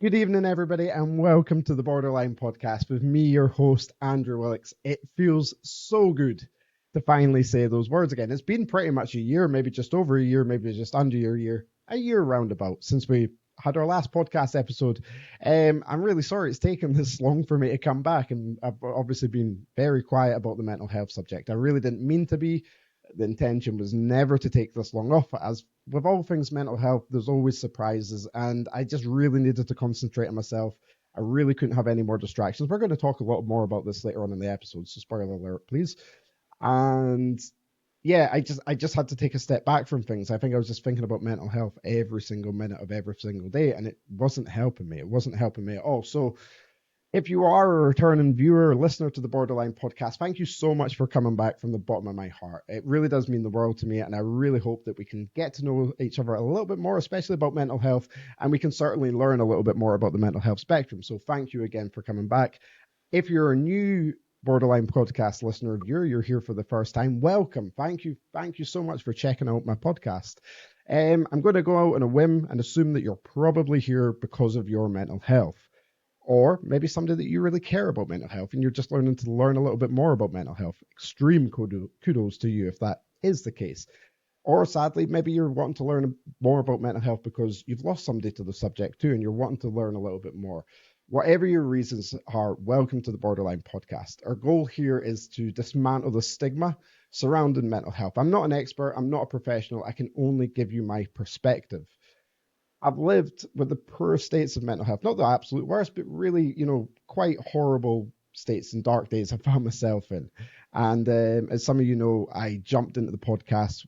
Good evening, everybody, and welcome to the Borderline Podcast with me, your host, Andrew Willicks. It feels so good to finally say those words again. It's been pretty much a year, maybe just over a year, maybe just under a year roundabout since we had our last podcast episode. I'm really sorry it's taken this long for me to come back, and I've obviously been very quiet about the mental health subject. I really didn't mean to be. The intention was never to take this long off. As with all things mental health, there's always surprises, and I just really needed to concentrate on myself. I really couldn't have any more distractions. We're going to talk a lot more about this later on in the episode, so spoiler alert, please. And yeah, I just had to take a step back from things. I think I was just thinking about mental health every single minute of every single day, and it wasn't helping me. It wasn't helping me at all. So if you are a returning viewer or listener to the Borderline podcast, thank you so much for coming back from the bottom of my heart. It really does mean the world to me, and I really hope that we can get to know each other a little bit more, especially about mental health, and we can certainly learn a little bit more about the mental health spectrum. So thank you again for coming back. If you're a new Borderline podcast listener, you're here for the first time, welcome. Thank you so much for checking out my podcast. I'm going to go out on a whim and assume that you're probably here because of your mental health, or maybe somebody that you really care about mental health and you're just learning to learn a little bit more about mental health. Extreme kudos to you if that is the case. Or sadly, maybe you're wanting to learn more about mental health because you've lost somebody to the subject too and you're wanting to learn a little bit more. Whatever your reasons are, welcome to the Borderline podcast. Our goal here is to dismantle the stigma surrounding mental health. I'm not an expert, I'm not a professional, I can only give you my perspective. I've lived with the poor states of mental health, not the absolute worst, but really, quite horrible states and dark days I found myself in. And as some of you know, I jumped into the podcast,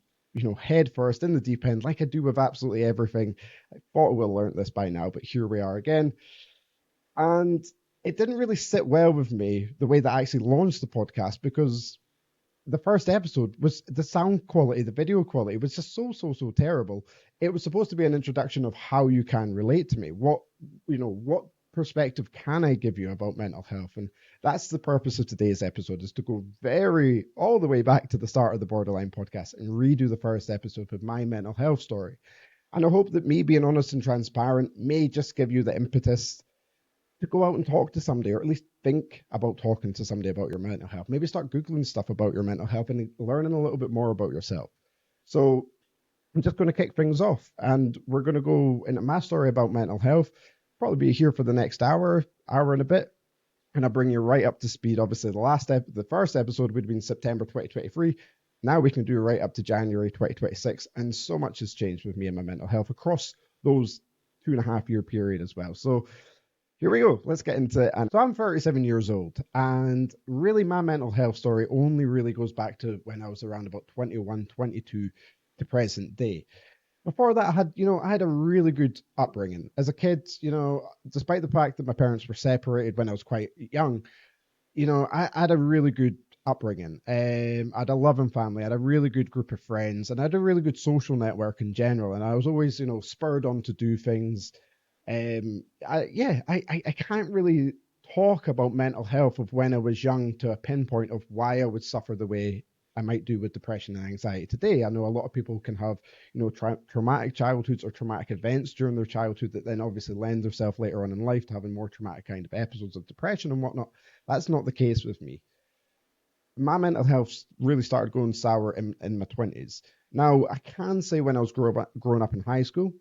head first in the deep end, like I do with absolutely everything. I thought I would have learned this by now, but here we are again. And it didn't really sit well with me the way that I actually launched the podcast because the first episode was the sound quality, the video quality was just so terrible. It was supposed to be an introduction of how you can relate to me. What perspective can I give you about mental health? And that's the purpose of today's episode, is to go very all the way back to the start of the Borderline podcast and redo the first episode with my mental health story. And I hope that me being honest and transparent may just give you the impetus to go out and talk to somebody, or at least think about talking to somebody about your mental health. Maybe start Googling stuff about your mental health and learning a little bit more about yourself. So I'm just going to kick things off, and we're going to go into my story about mental health. Probably be here for the next hour and a bit, and I'll bring you right up to speed. Obviously, the first episode would have been September 2023. Now we can do right up to January 2026, and so much has changed with me and my mental health across those 2.5 year period as well. So here we go. Let's get into it. And so I'm 37 years old, and really my mental health story only really goes back to when I was around about 21, 22 to present day. Before that, I had a really good upbringing. As a kid, despite the fact that my parents were separated when I was quite young, I had a really good upbringing. I had a loving family. I had a really good group of friends, and I had a really good social network in general. And I was always, spurred on to do things. I can't really talk about mental health of when I was young to a pinpoint of why I would suffer the way I might do with depression and anxiety today. I know a lot of people can have, traumatic childhoods or traumatic events during their childhood that then obviously lend themselves later on in life to having more traumatic kind of episodes of depression and whatnot. That's not the case with me. My mental health really started going sour in my 20s. Now, I can say when I was growing up in high school,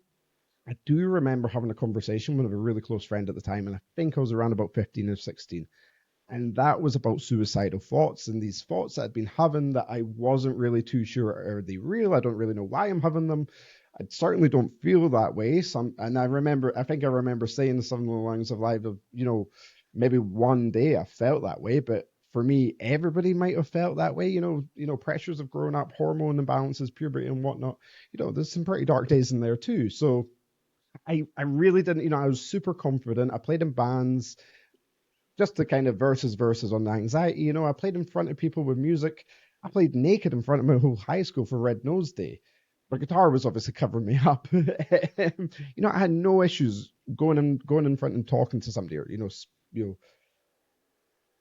I do remember having a conversation with a really close friend at the time, and I think I was around about 15 or 16. And that was about suicidal thoughts and these thoughts that I'd been having that I wasn't really too sure are they real. I don't really know why I'm having them. I certainly don't feel that way. And I think I remember saying something along the lines of like, maybe one day I felt that way, but for me, everybody might have felt that way. Pressures of growing up, hormone imbalances, puberty and whatnot. There's some pretty dark days in there too. So I really didn't, I was super confident. I played in bands just to kind of verses on the anxiety. I played in front of people with music. I played naked in front of my whole high school for Red Nose Day. My guitar was obviously covering me up. I had no issues going in front and talking to somebody, or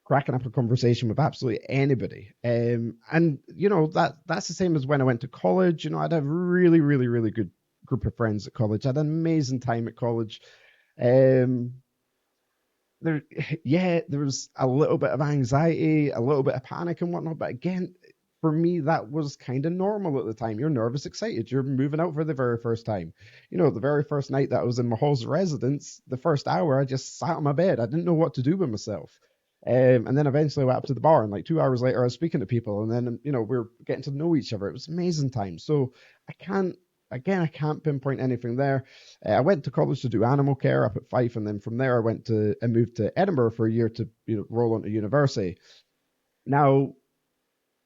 cracking up a conversation with absolutely anybody. And that's the same as when I went to college. I had a really, really, really good group of friends at college. I had an amazing time at college. Um, there, yeah, there was a little bit of anxiety, a little bit of panic and whatnot. But again, for me, that was kind of normal at the time. You're nervous, excited. You're moving out for the very first time. The very first night that I was in my hall's residence, the first hour, I just sat on my bed. I didn't know what to do with myself. And then eventually I went up to the bar, and like 2 hours later, I was speaking to people, and then we are getting to know each other. It was amazing time. So I can't, again, I can't pinpoint anything there. I went to college to do animal care up at Fife, and then from there I moved to Edinburgh for a year to roll on to university. Now,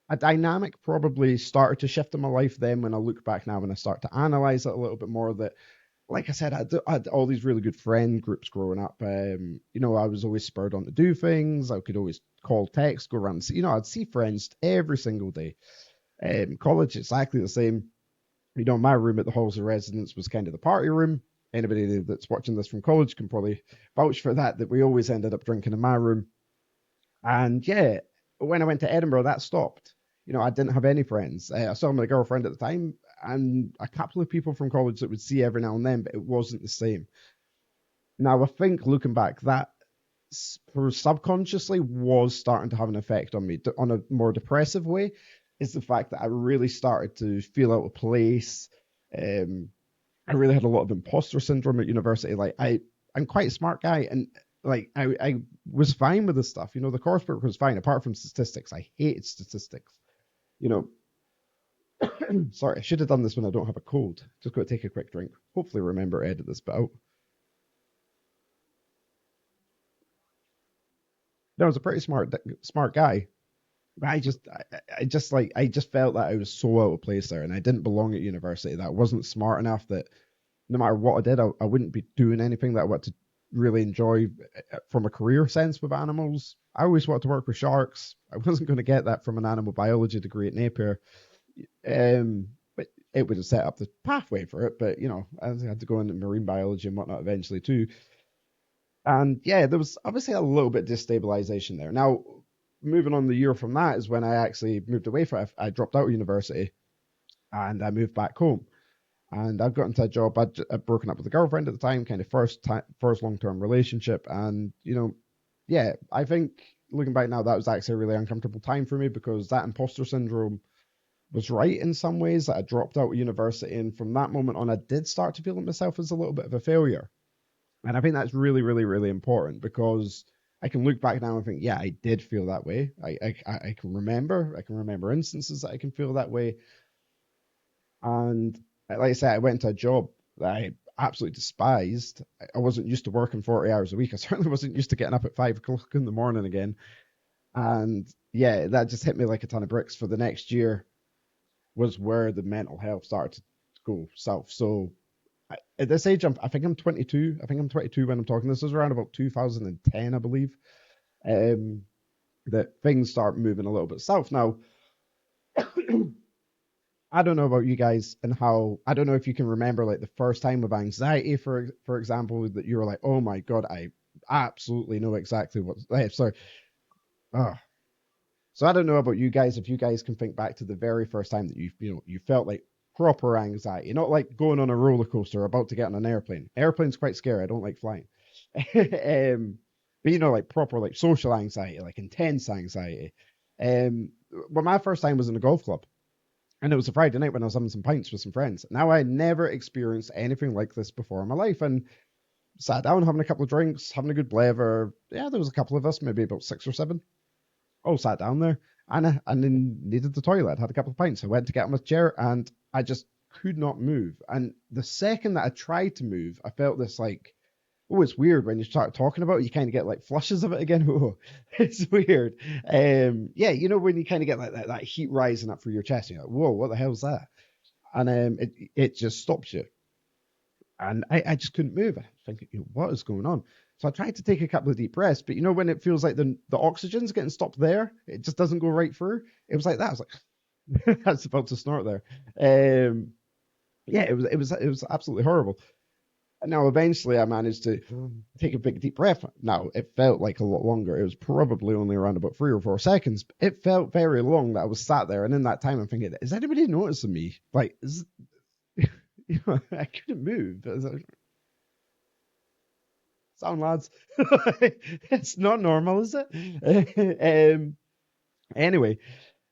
a dynamic probably started to shift in my life then when I look back now and I start to analyze it a little bit more. That, like I said, I had all these really good friend groups growing up. I was always spurred on to do things. I could always call, text, go around. I'd see friends every single day. College, exactly the same. My room at the halls of residence was kind of the party room. Anybody that's watching this from college can probably vouch for that, that we always ended up drinking in my room. And yeah, when I went to Edinburgh, that stopped. I didn't have any friends. I saw my girlfriend at the time and a couple of people from college that would see every now and then, but it wasn't the same. Now, I think looking back, that subconsciously was starting to have an effect on me on a more depressive way, is the fact that I really started to feel out of place. Um, I really had a lot of imposter syndrome at university. Like I'm quite a smart guy, and like I was fine with this stuff. The coursework was fine, apart from statistics. I hated statistics. You know, Sorry, I should have done this when I don't have a cold. Just got to take a quick drink. Hopefully, remember to edit this bit out. No, I was a pretty smart guy. But I just felt that I was so out of place there, and I didn't belong at university. That I wasn't smart enough. That no matter what I did, I wouldn't be doing anything that I wanted to really enjoy from a career sense with animals. I always wanted to work with sharks. I wasn't going to get that from an animal biology degree at Napier. But it would have set up the pathway for it. But I had to go into marine biology and whatnot eventually too. And yeah, there was obviously a little bit of destabilization there. Now, moving on the year from that is when I actually moved away from it. I dropped out of university and I moved back home. And I've got into a job. I'd broken up with a girlfriend at the time, kind of first long term relationship. And yeah, I think looking back now, that was actually a really uncomfortable time for me because that imposter syndrome was right in some ways. That I dropped out of university, and from that moment on, I did start to feel myself as a little bit of a failure. And I think that's really, really, really important because I can look back now and think, yeah, I did feel that way. I can remember instances that I can feel that way. And like I said, I went to a job that I absolutely despised. I wasn't used to working 40 hours a week. I certainly wasn't used to getting up at 5 o'clock in the morning again. And yeah, that just hit me like a ton of bricks. For the next year was where the mental health started to go south. So at this age, I think I'm 22. I think I'm 22 when I'm talking. This is around about 2010, I believe. Um, that things start moving a little bit south. Now, I don't know about you guys and how I don't know if you can remember like the first time of anxiety, for example, that you were like, oh my god, I absolutely know exactly what. Sorry. Oh. So I don't know about you guys, if you guys can think back to the very first time that you felt like proper anxiety, not like going on a roller coaster or about to get on an airplane. Airplane's quite scary. I don't like flying. um, but like proper like social anxiety, like intense anxiety. Um, well, my first time was in a golf club. And it was a Friday night when I was having some pints with some friends. Now, I never experienced anything like this before in my life, and sat down having a couple of drinks, having a good blaver. Yeah, there was a couple of us, maybe about 6 or 7. All sat down there, and then needed the toilet. Had a couple of pints. I went to get on my chair, and I just could not move. And the second that I tried to move, I felt this like, oh, it's weird when you start talking about it, you kind of get like flushes of it again. Oh, it's weird. Yeah, when you kind of get like that heat rising up through your chest, you're like, whoa, what the hell's that? And it just stops you. And I just couldn't move. I was thinking, what is going on? So I tried to take a couple of deep breaths, but when it feels like the oxygen's getting stopped there, it just doesn't go right through. It was like that. I was like, I was about to snort there. Yeah, it was absolutely horrible. Now, eventually, I managed to take a big deep breath. Now, it felt like a lot longer. It was probably only around about 3 or 4 seconds. But it felt very long that I was sat there, and in that time, I'm thinking, is anybody noticing me? Like, I couldn't move. Sound lads. It's not normal, is it? Anyway,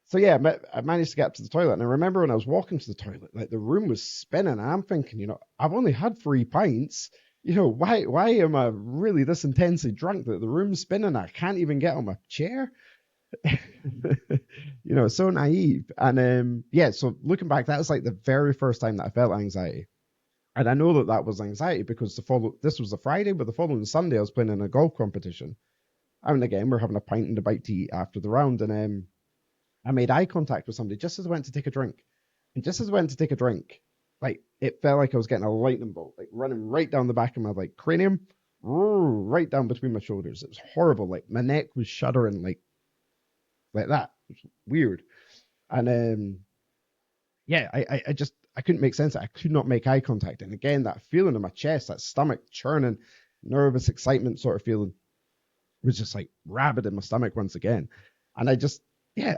so yeah, I managed to get up to the toilet, and I remember when I was walking to the toilet, like the room was spinning, and I'm thinking, I've only had 3 pints. Why am I really this intensely drunk that the room's spinning? I can't even get on my chair. So naive. And yeah, so looking back, that was like the very first time that I felt anxiety. And I know that that was anxiety because this was a Friday, but the following Sunday I was playing in a golf competition. And again, we're having a pint and a bite to eat after the round, and I made eye contact with somebody just as I went to take a drink. And just as I went to take a drink, like it felt like I was getting a lightning bolt, like running right down the back of my like cranium, right down between my shoulders. It was horrible. Like my neck was shuddering like that. It was weird. And yeah, I couldn't make sense of it. I could not make eye contact. And again, that feeling in my chest, that stomach churning, nervous excitement sort of feeling was just like rabid in my stomach once again. And I just, yeah,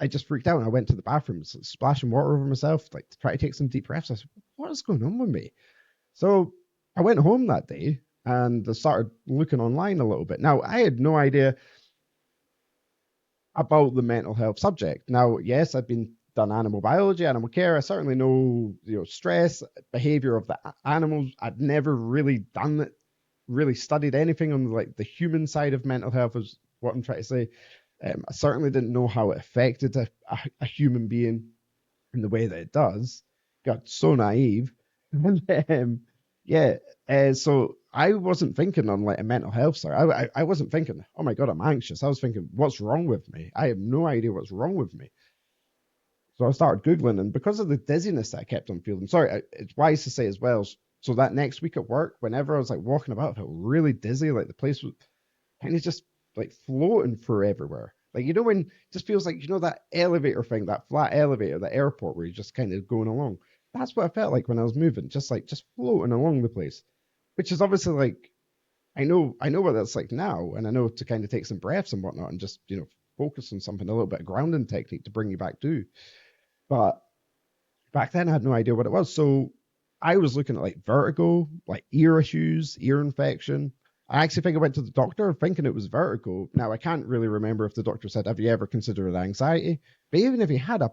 I just freaked out, and I went to the bathroom, splashing water over myself, like to try to take some deep breaths. I said, what is going on with me? So I went home that day and I started looking online a little bit. Now, I had no idea about the mental health subject. Now, yes, I've been done animal biology, animal care. I certainly know, stress, behavior of the animals. I'd never really done it, really studied anything on like the human side of mental health is what I'm trying to say. I certainly didn't know how it affected a human being in the way that it does. Got so naive. And yeah, so I wasn't thinking on like a mental health side. I wasn't thinking, oh my God, I'm anxious. I was thinking, what's wrong with me? I have no idea what's wrong with me. So I started Googling, and because of the dizziness that I kept on feeling, sorry, it's wise to say as well. So that next week at work, whenever I was like walking about, I felt really dizzy. Like the place was kind of just like floating through everywhere. Like, when it just feels like, that elevator thing, that flat elevator, the airport where you're just kind of going along. That's what I felt like when I was moving, just floating along the place, which is obviously like, I know what that's like now. And I know to kind of take some breaths and whatnot and just, focus on something, a little bit of grounding technique to bring you back to. But back then I had no idea what it was. So I was looking at like vertigo, like ear issues, ear infection. I actually think I went to the doctor thinking it was vertigo. Now, I can't really remember if the doctor said, have you ever considered anxiety? But even if he had, I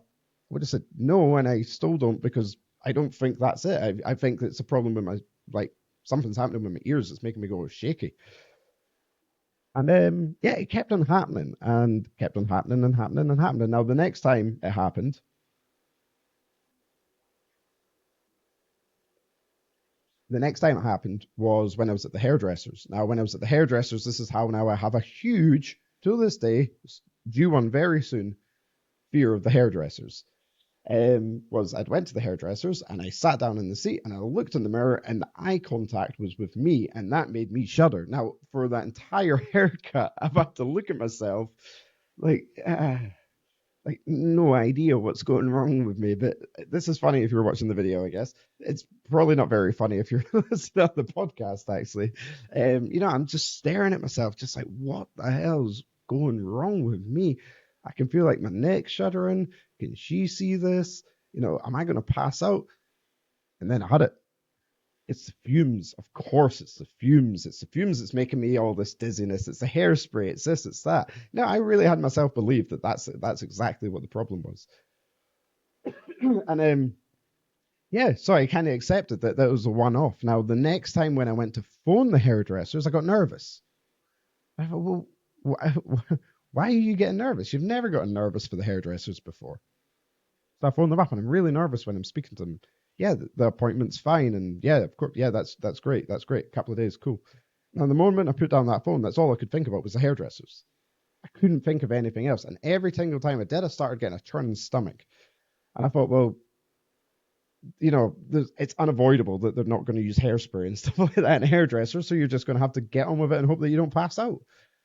would have said no, and I still don't, because I don't think that's it. I think that it's a problem with my, like, something's happening with my ears that's making me go shaky. And yeah, it kept on happening and kept on happening and happening and happening. Now, the next time it happened, was when I was at the hairdressers. Now, when I was at the hairdressers, this is how now I have a huge, to this day, due one very soon, fear of the hairdressers. Was I'd went to the hairdressers and I sat down in the seat and I looked in the mirror and the eye contact was with me, and that made me shudder. Now, for that entire haircut, I've had to look at myself like, no idea what's going wrong with me. But this is funny if you're watching the video, I guess. It's probably not very funny if you're listening to the podcast, actually. I'm just staring at myself, just like, what the hell's going wrong with me? I can feel like my neck shuddering. Can she see this? Am I going to pass out? And then I had it. It's the fumes. Of course, it's the fumes. It's the fumes that's making me all this dizziness. It's the hairspray. It's this, it's that. No, I really had myself believe that that's exactly what the problem was. And yeah, so I kind of accepted that that was a one-off. Now, the next time when I went to phone the hairdressers, I got nervous. I thought, well, why are you getting nervous? You've never gotten nervous for the hairdressers before. So I phoned them up, and I'm really nervous when I'm speaking to them. Yeah, the appointment's fine, and yeah, of course, yeah, that's great, that's great. A couple of days, cool. Now, the moment I put down that phone, that's all I could think about was the hairdressers. I couldn't think of anything else, and every single time I did, I started getting a churning stomach, and I thought, well, it's unavoidable that they're not going to use hairspray and stuff like that in a hairdresser, so you're just going to have to get on with it and hope that you don't pass out.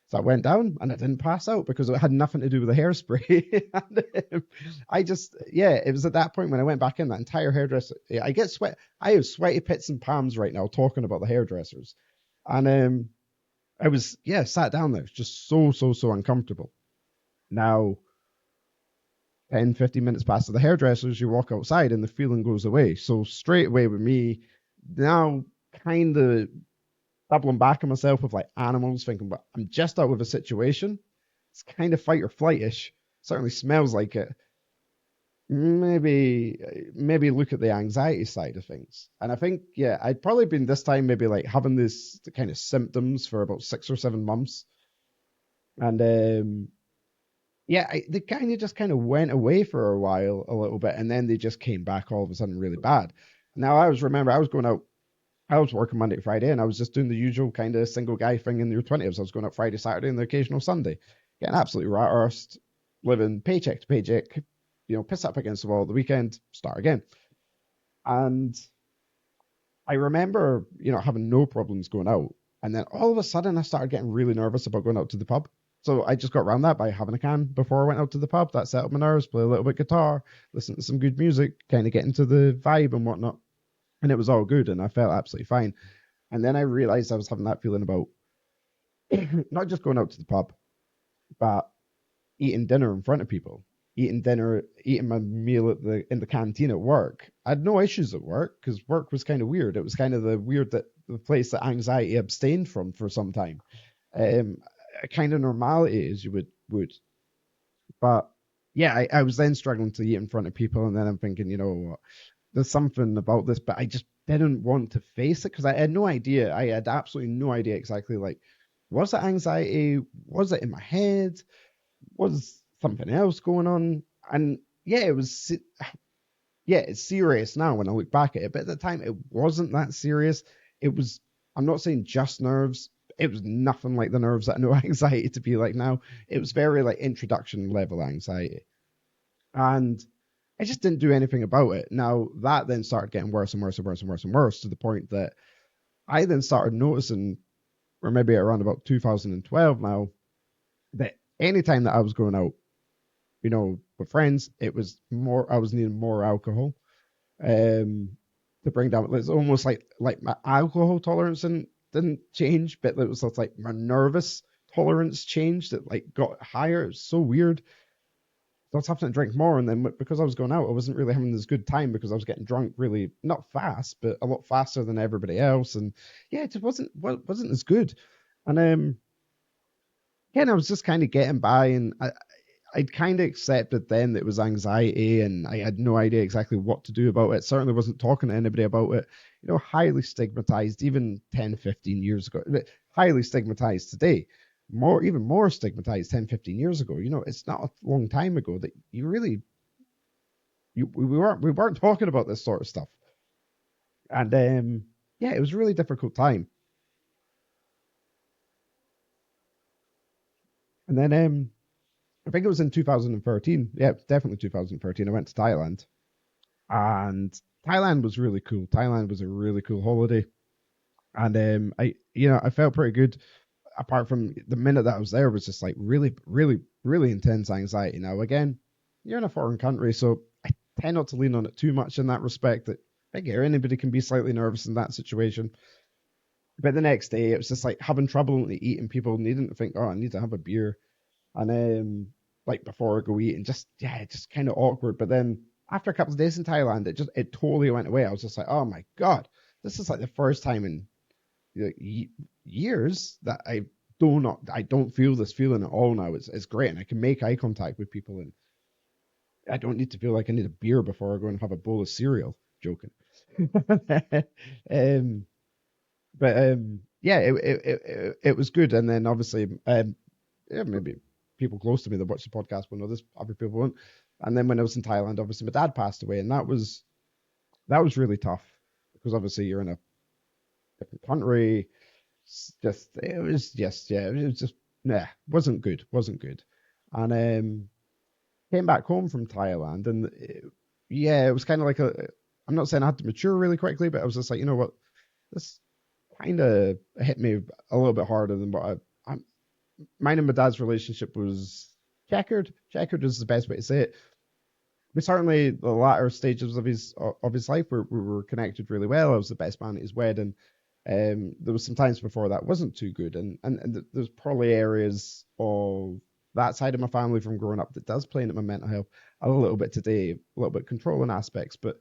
So I went down and I didn't pass out because it had nothing to do with the hairspray. And it was at that point when I went back in that entire hairdresser. I get sweat. I have sweaty pits and palms right now talking about the hairdressers. And I was, sat down there, just so uncomfortable. Now, 10, 15 minutes past the hairdressers, you walk outside and the feeling goes away. So straight away with me, now kind of doubling back on myself with like animals, thinking, but I'm just out of a situation. It's kind of fight or flight-ish. Certainly smells like it. Maybe look at the anxiety side of things. And I think, yeah, I'd probably been this time maybe like having this kind of symptoms for about 6 or 7 months. And yeah, they kind of just kind of went away for a while, a little bit, and then they just came back all of a sudden really bad. Now I was going out, I was working Monday to Friday, and I was just doing the usual kind of single guy thing in your 20s. I was going out Friday, Saturday, and the occasional Sunday, getting absolutely rat-arsed, living paycheck to paycheck, piss up against the wall at the weekend, start again. And I remember, having no problems going out. And then all of a sudden, I started getting really nervous about going out to the pub. So I just got around that by having a can before I went out to the pub. That settled my nerves, play a little bit guitar, listen to some good music, kind of get into the vibe and whatnot. And it was all good, and I felt absolutely fine. And then I realized I was having that feeling about not just going out to the pub, but eating dinner in front of people, eating my meal in the canteen at work. I had no issues at work because work was kind of weird. It was kind of the place that anxiety abstained from for some time. Um, a kind of normality as you would. But yeah, I was then struggling to eat in front of people, and then I'm thinking, what? There's something about this, but I just didn't want to face it because I had no idea. I had absolutely no idea exactly like, was it anxiety? Was it in my head? Was something else going on? And yeah, yeah, it's serious now when I look back at it, but at the time it wasn't that serious. It was, I'm not saying just nerves. It was nothing like the nerves that I know anxiety to be like now. It was very like introduction level anxiety. And I just didn't do anything about it. Now that then started getting worse and worse and worse and worse and worse to the point that I then started noticing, or maybe around about 2012 now, that anytime that I was going out, with friends, it was more, I was needing more alcohol, um, to bring down. It's almost like my alcohol tolerance didn't change, but it was just like my nervous tolerance changed. It like got higher. It was so weird. So I was having to drink more, and then because I was going out, I wasn't really having this good time because I was getting drunk really not fast, but a lot faster than everybody else, and yeah, it just wasn't as good. And again, I was just kind of getting by, and I'd kind of accepted then that it was anxiety, and I had no idea exactly what to do about it. Certainly wasn't talking to anybody about it. Highly stigmatized even 10, 15 years ago. Highly stigmatized today. Even more stigmatized 10, 15 years ago. It's not a long time ago that we weren't talking about this sort of stuff. And yeah, it was a really difficult time. And then I think it was in 2013. Yeah, definitely 2013. I went to Thailand, and Thailand was really cool. Thailand was a really cool holiday, and I felt pretty good. Apart from the minute that I was there, was just like really, really, really intense anxiety. Now again, you're in a foreign country, so I tend not to lean on it too much in that respect. That I get anybody can be slightly nervous in that situation. But the next day, it was just like having trouble eating. People needing to think, oh, I need to have a beer, and like before I go eat, and just yeah, just kind of awkward. But then after a couple of days in Thailand, it totally went away. I was just like, oh my god, this is like the first time in years that I don't feel this feeling at all now. It's great, and I can make eye contact with people, and I don't need to feel like I need a beer before I go and have a bowl of cereal. Joking. um, but yeah, it was good, and then obviously yeah, maybe people close to me that watch the podcast will know this. Other people won't. And then when I was in Thailand, obviously my dad passed away, and that was really tough because obviously you're in a different country. It was just nah, wasn't good. And came back home from Thailand, and yeah, it was kind of like I'm not saying I had to mature really quickly, but I was just like, you know what, this kind of hit me a little bit harder than what I'm. Mine and my dad's relationship was checkered. Checkered is the best way to say it. But certainly the latter stages of his life, we were connected really well. I was the best man at his wedding. There was some times before that wasn't too good, and there's probably areas of that side of my family from growing up that does play into my mental health a little bit today, a little bit controlling aspects. But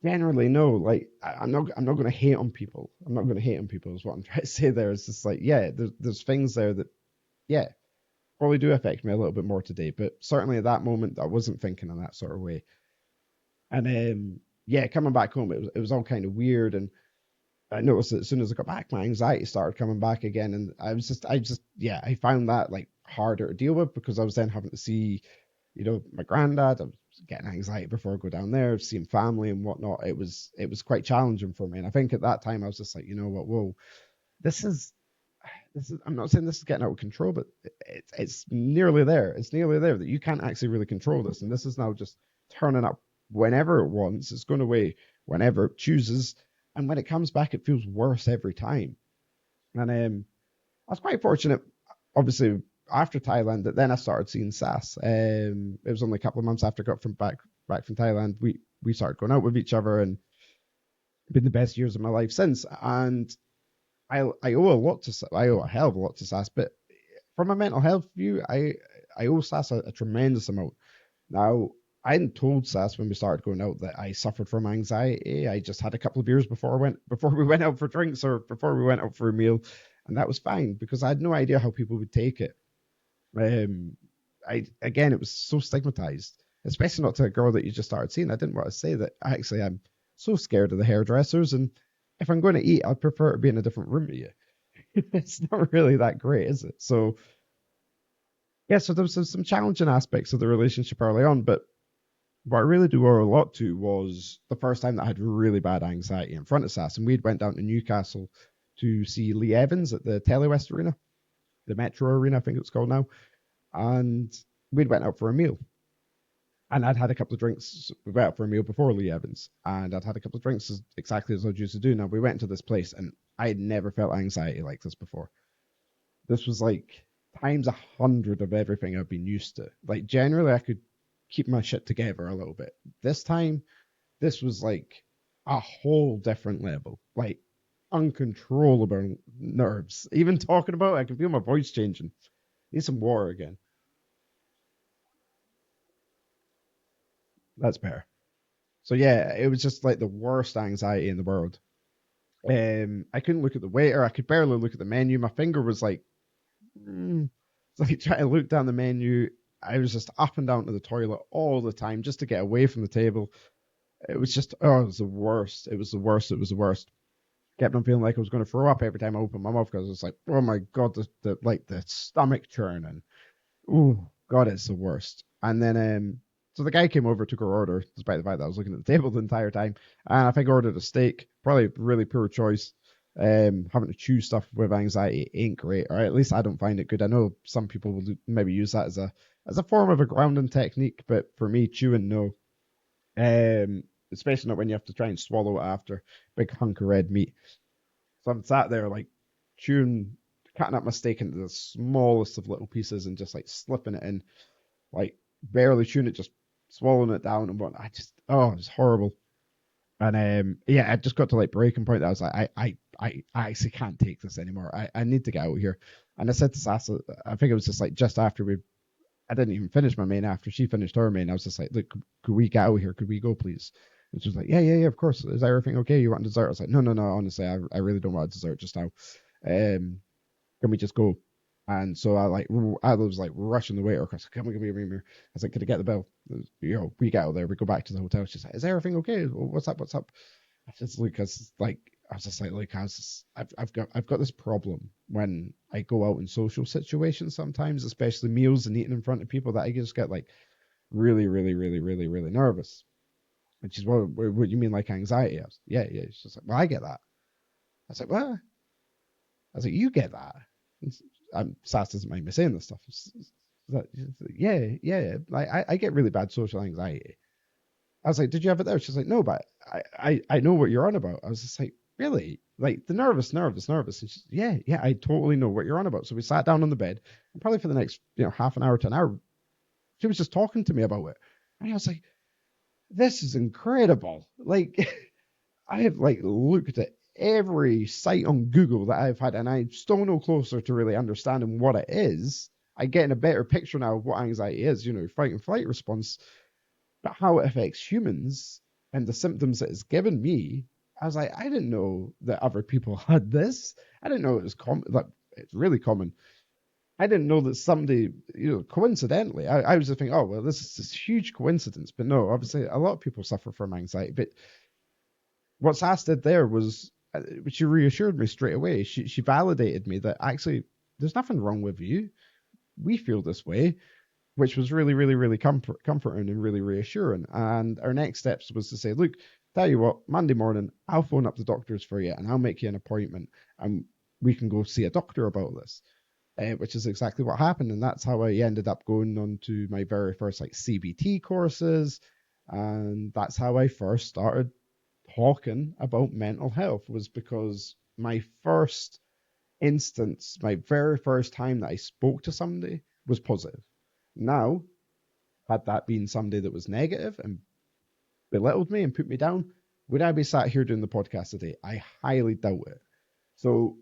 Generally, no. Like I'm not going to hate on people. I'm not going to hate on people. Is what I'm trying to say there. It's just like, yeah, there's things there that, yeah, probably do affect me a little bit more today. But certainly at that moment, I wasn't thinking in that sort of way. And yeah, coming back home, it was all kind of weird. And I noticed that as soon as I got back, my anxiety started coming back again. And yeah, I found that like harder to deal with because I was then having to see, my granddad. I was getting anxiety before I go down there, seeing family and whatnot. It was quite challenging for me. And I think at that time I was just like, you know what, whoa, this is I'm not saying this is getting out of control, but it's nearly there. It's nearly there that you can't actually really control this. And this is now just turning up whenever it wants. It's going away whenever it chooses. And when it comes back, it feels worse every time. And I was quite fortunate, obviously, after Thailand, that then I started seeing SAS. It was only a couple of months after I got back from Thailand. We started going out with each other and been the best years of my life since. And I owe a lot to I owe a hell of a lot to SAS, but from a mental health view, I owe SAS a tremendous amount. Now, I hadn't told SAS when we started going out that I suffered from anxiety. I just had a couple of beers before we went out for drinks or before we went out for a meal, and that was fine because I had no idea how people would take it. Um, it was so stigmatized, especially not to a girl that you just started seeing. I didn't want to say that. Actually, I'm so scared of the hairdressers, and if I'm going to eat, I'd prefer to be in a different room to you. It's not really that great, is it? So yeah, so there was some challenging aspects of the relationship early on, but what I really do owe a lot to was the first time that I had really bad anxiety in front of SAS, and we'd went down to Newcastle to see Lee Evans at the Telewest Arena, the Metro Arena, I think it's called now, and we'd went out for a meal. And I'd had a couple of drinks. We went out for a meal before Lee Evans, and I'd had a couple of drinks exactly as I used to do. Now we went to this place, and I had never felt anxiety like this before. This was like times 100 of everything I've been used to. Like generally, I could keep my shit together a little bit. This time, this was like a whole different level, like uncontrollable nerves. Even talking about it, I can feel my voice changing. Need some water again. That's better. So yeah, it was just like the worst anxiety in the world. I couldn't look at the waiter. I could barely look at the menu. My finger was like, it's like trying to look down the menu. I was just up and down to the toilet all the time just to get away from the table. It was just, oh, it was the worst. It was the worst. It was the worst. Kept on feeling like I was going to throw up every time I opened my mouth because it's like, oh my god, the stomach churning. Oh god, it's the worst. And then so the guy came over, took our order, despite the fact that I was looking at the table the entire time. And I think I ordered a steak. Probably a really poor choice. Having to chew stuff with anxiety ain't great, or at least I don't find it good. I know some people will maybe use that as a form of a grounding technique, but for me, chewing no. Especially not when you have to try and swallow it after big hunk of red meat. So I'm sat there like chewing, cutting up my steak into the smallest of little pieces and just like slipping it in, like barely chewing it, just swallowing it down and what. It's horrible. And yeah, I just got to like breaking point. I was like, I actually can't take this anymore. I need to get out of here. And I said to Sasa, I think it was just like just after I didn't even finish my main after she finished her main. I was just like, look, could we get out of here? Could we go, please? And she was like, yeah, of course. Is everything okay? You want dessert? I was like, no. Honestly, I really don't want dessert just now. Can we just go? And so I was like rushing the waiter across. Come on, give me a ring. I was like, could I get the bill? We get out there. We go back to the hotel. She's like, is everything okay? What's up? What's up? I just like, I was just like, look, I've got this problem when I go out in social situations sometimes, especially meals and eating in front of people, that I just get like really, really, really, really, really nervous. And she's, well, what do you mean like anxiety? I was, yeah. She's like, well, I get that. I was like, well, I was like, you get that. Sass doesn't mind me saying this stuff. Yeah. Like I get really bad social anxiety. I was like, did you have it there? She's like, no, but I know what you're on about. I was just like, really? Like the nervous. And she's, yeah, I totally know what you're on about. So we sat down on the bed, and probably for the next, half an hour to an hour, she was just talking to me about it. And I was like, this is incredible. Like, I have like looked at every site on Google that I've had, and I'm still no closer to really understting what it is. I get a better picture now of what anxiety is, fight and flight response, but how it affects humans. and the symptoms that it's given me, I was like, I didn't know that other people had this. I didn't know it was common. Like, it's really common. I didn't know that somebody, coincidentally, I was just thinking, oh, well, this is this huge coincidence. But no, obviously, a lot of people suffer from anxiety. But what Sass did there was, she reassured me straight away. She validated me that actually there's nothing wrong with you. We feel this way, which was really, really, really comforting and really reassuring. And our next steps was to say, look, tell you what, Monday morning, I'll phone up the doctors for you and I'll make you an appointment and we can go see a doctor about this. Which is exactly what happened. And that's how I ended up going on to my very first like CBT courses. And that's how I first started talking about mental health, was because my first instance, my very first time that I spoke to somebody was positive. Now, had that been somebody that was negative and belittled me and put me down, would I be sat here doing the podcast today? I highly doubt it. So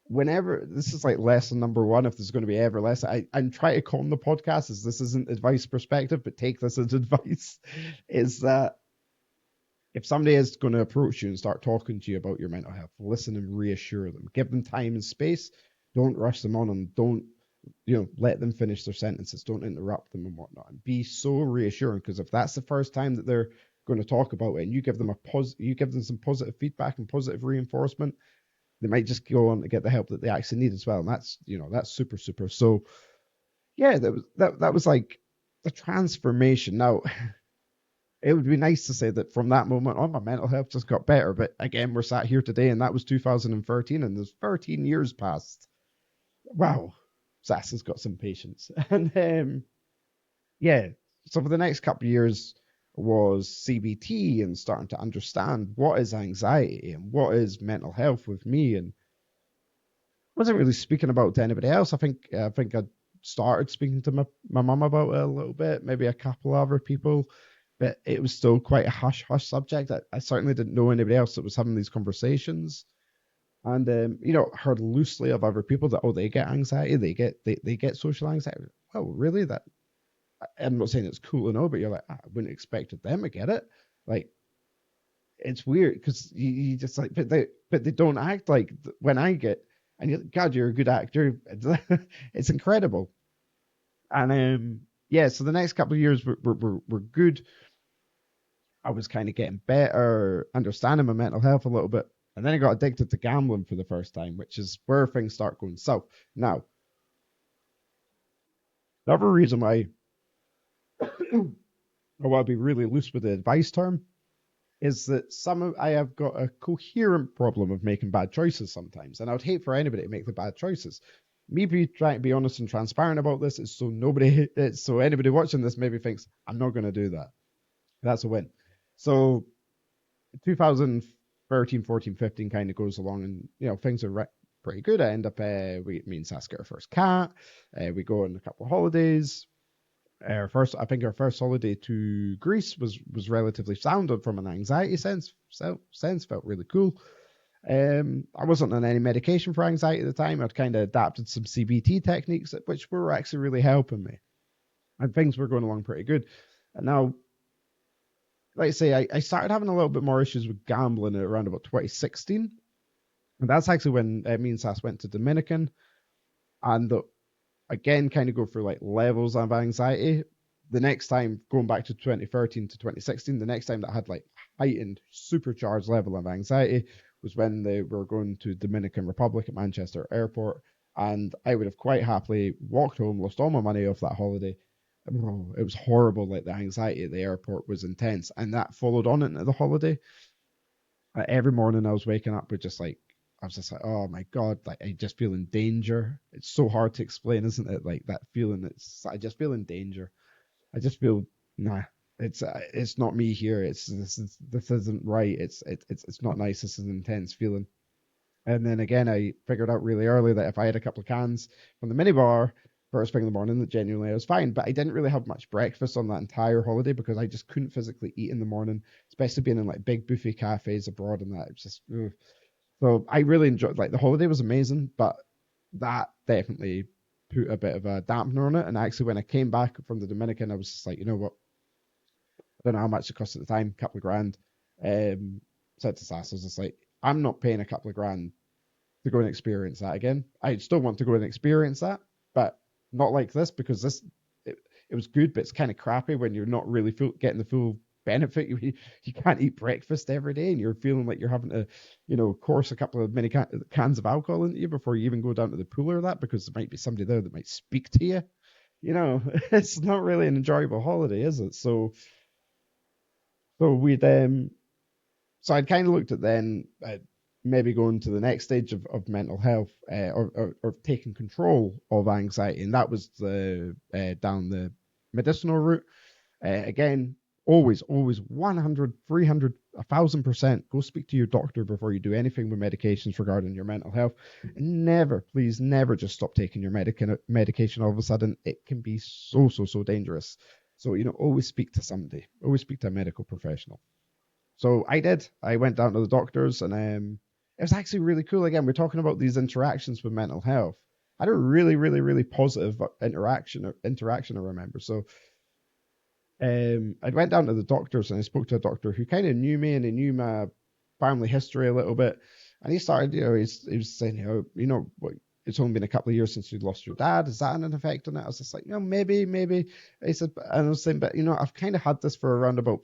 whenever, this is like lesson number one, if there's going to be ever less, I'm trying to calm the podcast as this isn't advice perspective, but take this as advice, is that if somebody is going to approach you and start talking to you about your mental health, listen and reassure them. Give them time and space. Don't rush them on, and don't, let them finish their sentences. Don't interrupt them and whatnot. And be so reassuring, because if that's the first time that they're going to talk about it, and you give them you give them some positive feedback and positive reinforcement, they might just go on to get the help that they actually need as well. And that's super, super. So yeah, that was like a transformation. Now, it would be nice to say that from that moment on, my mental health just got better. But again, we're sat here today, and that was 2013, and there's 13 years past. Wow, Sass has got some patience. And yeah, so for the next couple of years was CBT and starting to understand what is anxiety and what is mental health with me, and wasn't really speaking about it to anybody else. I think I started speaking to my mum about it a little bit, maybe a couple of other people, but it was still quite a hush hush subject. I certainly didn't know anybody else that was having these conversations, and heard loosely of other people that, oh, they get anxiety, they get social anxiety. Well, really, that, I'm not saying it's cool and all, but you're like, I wouldn't expect them to get it. Like, it's weird because you just like, but they don't act like when I get, and you're like, God, you're a good actor. It's incredible. And yeah, so the next couple of years were good. I was kind of getting better, understanding my mental health a little bit. And then I got addicted to gambling for the first time, which is where things start going south. Now, the other reason why I want to be really loose with the advice term is that I have got a coherent problem of making bad choices sometimes, and I would hate for anybody to make the bad choices. Me trying to be honest and transparent about this is so anybody watching this maybe thinks I'm not going to do that. That's a win. So 2013, 14, 15 kind of goes along, and things are pretty good. I end up me and Sass get our first cat. We go on a couple of holidays. I think our first holiday to Greece was relatively sound from an anxiety sense. Felt really cool. I wasn't on any medication for anxiety at the time. I'd kind of adapted some CBT techniques, which were actually really helping me, and things were going along pretty good. And now, like I say, I started having a little bit more issues with gambling around about 2016, and that's actually when me and Sass went to Dominican, and again, kind of go through like levels of anxiety. The next time, going back to 2013 to 2016, the next time that I had like heightened, supercharged level of anxiety was when they were going to Dominican Republic at Manchester Airport. And I would have quite happily walked home, lost all my money off that holiday. Oh, it was horrible. Like, the anxiety at the airport was intense. And that followed on into the holiday. Every morning I was waking up with I was just like, oh my God, like, I just feel in danger. It's so hard to explain, isn't it? Like, that feeling, I just feel in danger. I just feel, nah, it's not me here. This isn't right. It's not nice. This is an intense feeling. And then again, I figured out really early that if I had a couple of cans from the minibar first thing in the morning, that genuinely I was fine. But I didn't really have much breakfast on that entire holiday because I just couldn't physically eat in the morning, especially being in like big buffet cafes abroad and that. It was just, ugh. So I really enjoyed, like, the holiday was amazing, but that definitely put a bit of a dampener on it. And actually, when I came back from the Dominican, I was just like, you know what? I don't know how much it cost at the time, a couple of grand. Said to Sass, I was just like, I'm not paying a couple of grand to go and experience that again. I still want to go and experience that, but not like this, because it was good, but it's kind of crappy when you're not really getting the full benefit. You can't eat breakfast every day, and you're feeling like you're having to, course a couple of mini cans of alcohol into you before you even go down to the pool or that, because there might be somebody there that might speak to you. It's not really an enjoyable holiday, is it? So we'd so I'd kind of looked at then maybe going to the next stage of mental health, or taking control of anxiety, and that was the down the medicinal route. Again, always 100, 300, 1,000% go speak to your doctor before you do anything with medications regarding your mental health. Never, please, never just stop taking your medication all of a sudden. It can be so dangerous. So, always speak to somebody, always speak to a medical professional. So I did. I went down to the doctors, and it was actually really cool. Again, we're talking about these interactions with mental health. I had a really positive interaction, I remember. So I went down to the doctors, and I spoke to a doctor who kind of knew me, and he knew my family history a little bit. And he started, he was saying, what, it's only been a couple of years since you lost your dad. Is that an effect on it? I was just like, maybe. He said, and I was saying, but I've kind of had this for around about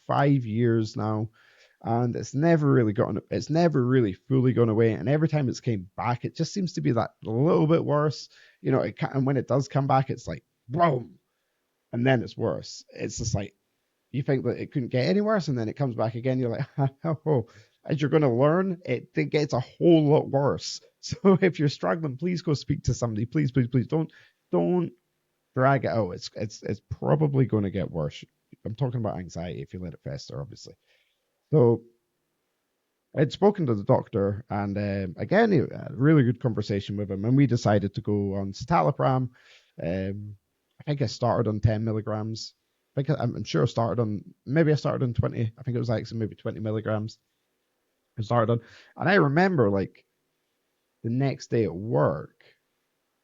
5 years now, and it's never really fully gone away. And every time it's came back, it just seems to be that a little bit worse. And when it does come back, it's like boom, and then it's worse. It's just like you think that it couldn't get any worse, and then it comes back again. You're like, oh. As you're going to learn, it gets a whole lot worse. So if you're struggling, please go speak to somebody. Please don't drag it out. It's probably going to get worse. I'm talking about anxiety if you let it fester, obviously. So I'd spoken to the doctor, and again, he had a really good conversation with him, and we decided to go on citalopram. I think I started on 10 milligrams. I'm sure I started on 20. I think it was actually maybe 20 milligrams. I started on, and I remember like the next day at work.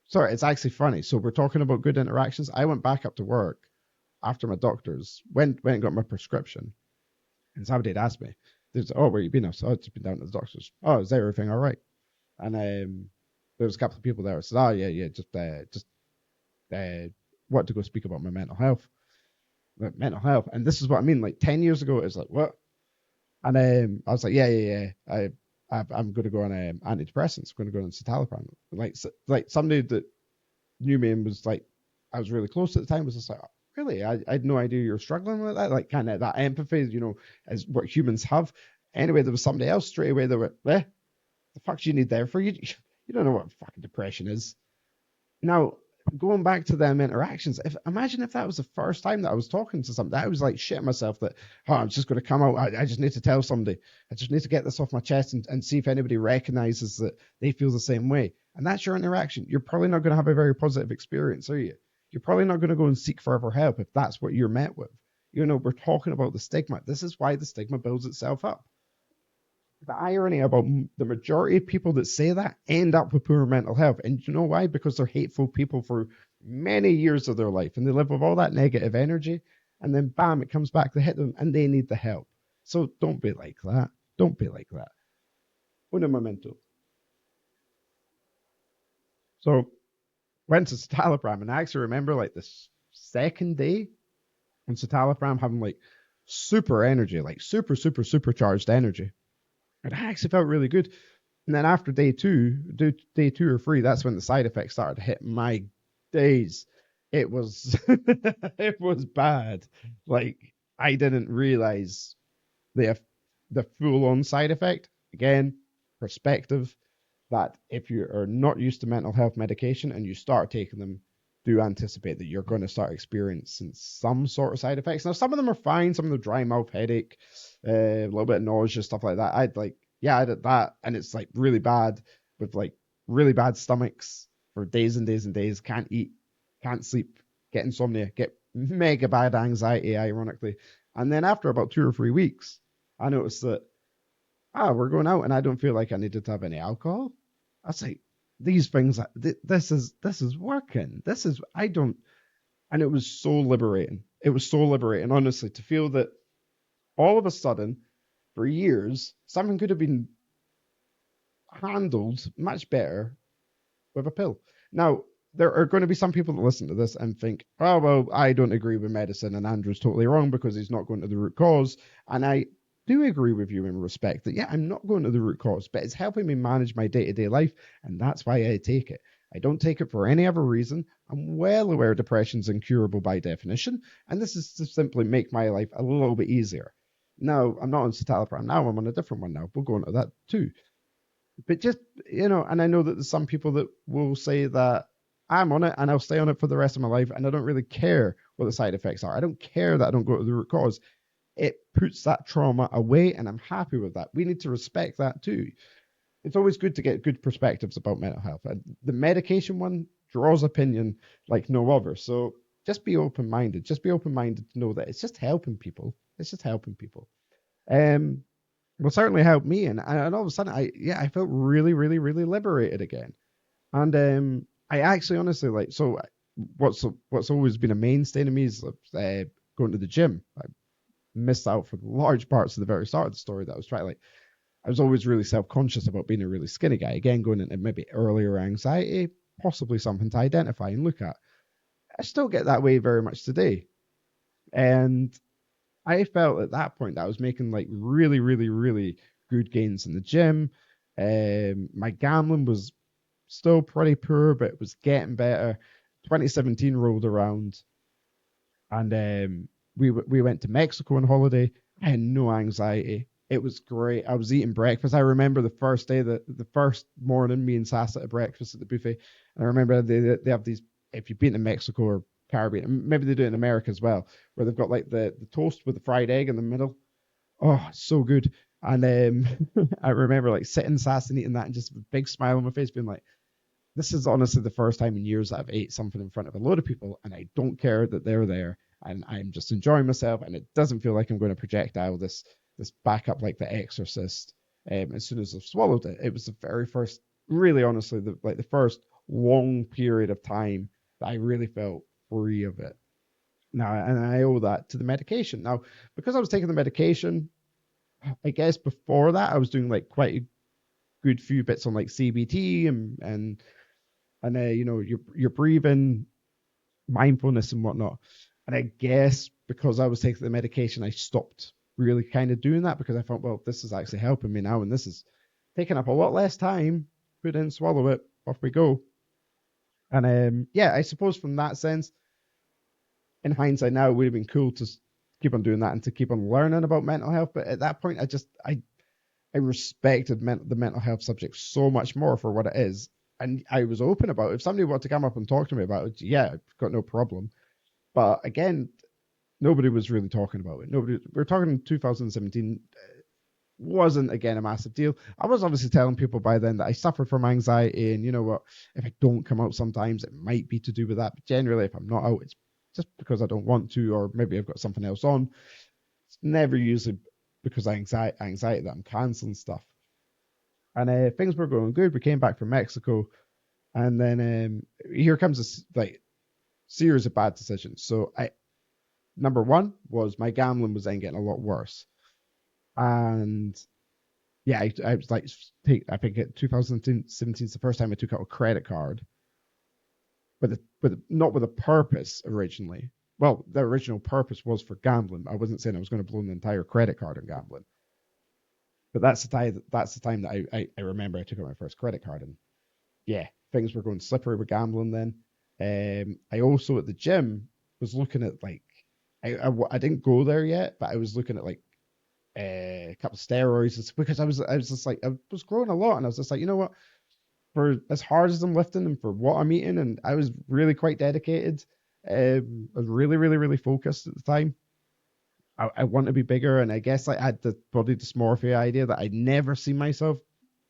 Sorry, it's actually funny. So we're talking about good interactions. I went back up to work after my doctor's, went and got my prescription, and somebody had asked me, "Oh, where you been?" I said, "Oh, I've just been down to the doctor's." "Oh, is everything all right?" And there was a couple of people there. I said, "Oh, yeah, just want to go speak about my mental health." And this is what I mean. Like 10 years ago, it was like, what? And I was like, yeah. I'm going to go on antidepressants. I'm going to go on citalopram. Like somebody that knew me and was like, I was really close at the time, was just like, oh, really? I had no idea you were struggling with that. Like kind of that empathy, as what humans have. Anyway, there was somebody else straight away that went, the fuck do you need there for? You don't know what fucking depression is. Now, going back to them interactions, imagine if that was the first time that I was talking to somebody, I was like shitting myself that, I'm just going to come out. I just need to tell somebody. I just need to get this off my chest and see if anybody recognizes that they feel the same way. And that's your interaction. You're probably not going to have a very positive experience, are you? You're probably not going to go and seek further help if that's what you're met with. We're talking about the stigma. This is why the stigma builds itself up. The irony about the majority of people that say that end up with poor mental health. And you know why? Because they're hateful people for many years of their life, and they live with all that negative energy, and then bam, it comes back to hit them, and they need the help. So don't be like that. Don't be like that. Uno momento. So went to citalopram, and I actually remember like this second day on citalopram having like super energy, like supercharged energy. And I actually felt really good. And then after day two or three, that's when the side effects started to hit. My days, it was it was bad. Like I didn't realize the full on side effect. Again, perspective, that if you are not used to mental health medication and you start taking them, do anticipate that you're going to start experiencing some sort of side effects. Now, some of them are fine. Some of them dry mouth, headache, a little bit of nausea, stuff like that. I did that, and it's like really bad, with like really bad stomachs for days and days and days. Can't eat, can't sleep, get insomnia, get mega bad anxiety, ironically. And then after about 2 or 3 weeks, I noticed that, we're going out and I don't feel like I needed to have any alcohol. I was like, these things, this is working. And it was so liberating. it was so liberating, honestly, to feel that all of a sudden, for years, something could have been handled much better with a pill. Now, there are going to be some people that listen to this and think, oh, well, I don't agree with medicine and Andrew's totally wrong because he's not going to the root cause. And I do agree with you in respect that, yeah, I'm not going to the root cause, but it's helping me manage my day to day life. And that's why I take it. I don't take it for any other reason. I'm well aware depression's incurable by definition. And this is to simply make my life a little bit easier. Now, I'm not on citalopram now. I'm on a different one now. We'll go into that too. But just, and I know that there's some people that will say that I'm on it and I'll stay on it for the rest of my life and I don't really care what the side effects are. I don't care that I don't go to the root cause. It puts that trauma away and I'm happy with that. We need to respect that too. It's always good to get good perspectives about mental health. And the medication one draws opinion like no other. So just be open-minded. Just be open-minded to know that it's just helping people. It's just helping people. Will certainly help me, and all of a sudden, I felt really, really, really liberated again, and I actually honestly what's always been a mainstay to me is going to the gym. I missed out for large parts of the very start of the story that I was trying. Like, I was always really self-conscious about being a really skinny guy. Again, going into maybe earlier anxiety, possibly something to identify and look at. I still get that way very much today, and I felt at that point that I was making like really, really, really good gains in the gym. My gambling was still pretty poor, but it was getting better. 2017 rolled around, and we went to Mexico on holiday. I had no anxiety. It was great. I was eating breakfast. I remember the first day, the first morning, me and Sass at breakfast at the buffet. And I remember they have these, if you've been to Mexico or Caribbean, maybe they do it in America as well, where they've got like the toast with the fried egg in the middle. Oh, so good. And I remember like sitting Sass and eating that and just a big smile on my face, being like, this is honestly the first time in years that I've ate something in front of a load of people and I don't care that they're there and I'm just enjoying myself and it doesn't feel like I'm going to projectile this back up like The Exorcist. As soon as I've swallowed it, it was the very first, really honestly, the first long period of time that I really felt free of it. Now, and I owe that to the medication. Now, because I was taking the medication, I guess before that I was doing like quite a good few bits on like CBT and your breathing, mindfulness and whatnot. And I guess because I was taking the medication, I stopped really kind of doing that because I thought, well, this is actually helping me now, and this is taking up a lot less time. Put in, swallow it, off we go. And I suppose from that sense, in hindsight now, it would have been cool to keep on doing that and to keep on learning about mental health. But at that point, I respected the mental health subject so much more for what it is. And I was open about it. If somebody wanted to come up and talk to me about it, yeah, I've got no problem. But again, nobody was really talking about it. We're talking in 2017, wasn't again a massive deal. I was obviously telling people by then that I suffered from anxiety, and you know what, if I don't come out sometimes, it might be to do with that. But generally, if I'm not out, it's just because I don't want to, or maybe I've got something else on. It's never usually because of anxiety that I'm canceling stuff. And things were going good. We came back from Mexico, and then here comes this like series of bad decisions. So number one was my gambling was then getting a lot worse, and yeah, I was like, I think 2017 is the first time I took out a credit card, but not with a purpose originally. Well, the original purpose was for gambling. I wasn't saying I was going to blow an entire credit card on gambling. But that's the time that I remember I took out my first credit card, and yeah, things were going slippery with gambling then. I also at the gym was looking at like I didn't go there yet, but I was looking at like a couple of steroids because I was just like I was growing a lot, and I was just like, you know what, for as hard as I'm lifting and for what I'm eating, and I was really quite dedicated. I was really, really, really focused at the time. I want to be bigger, and I guess I had the body dysmorphia idea that I'd never see myself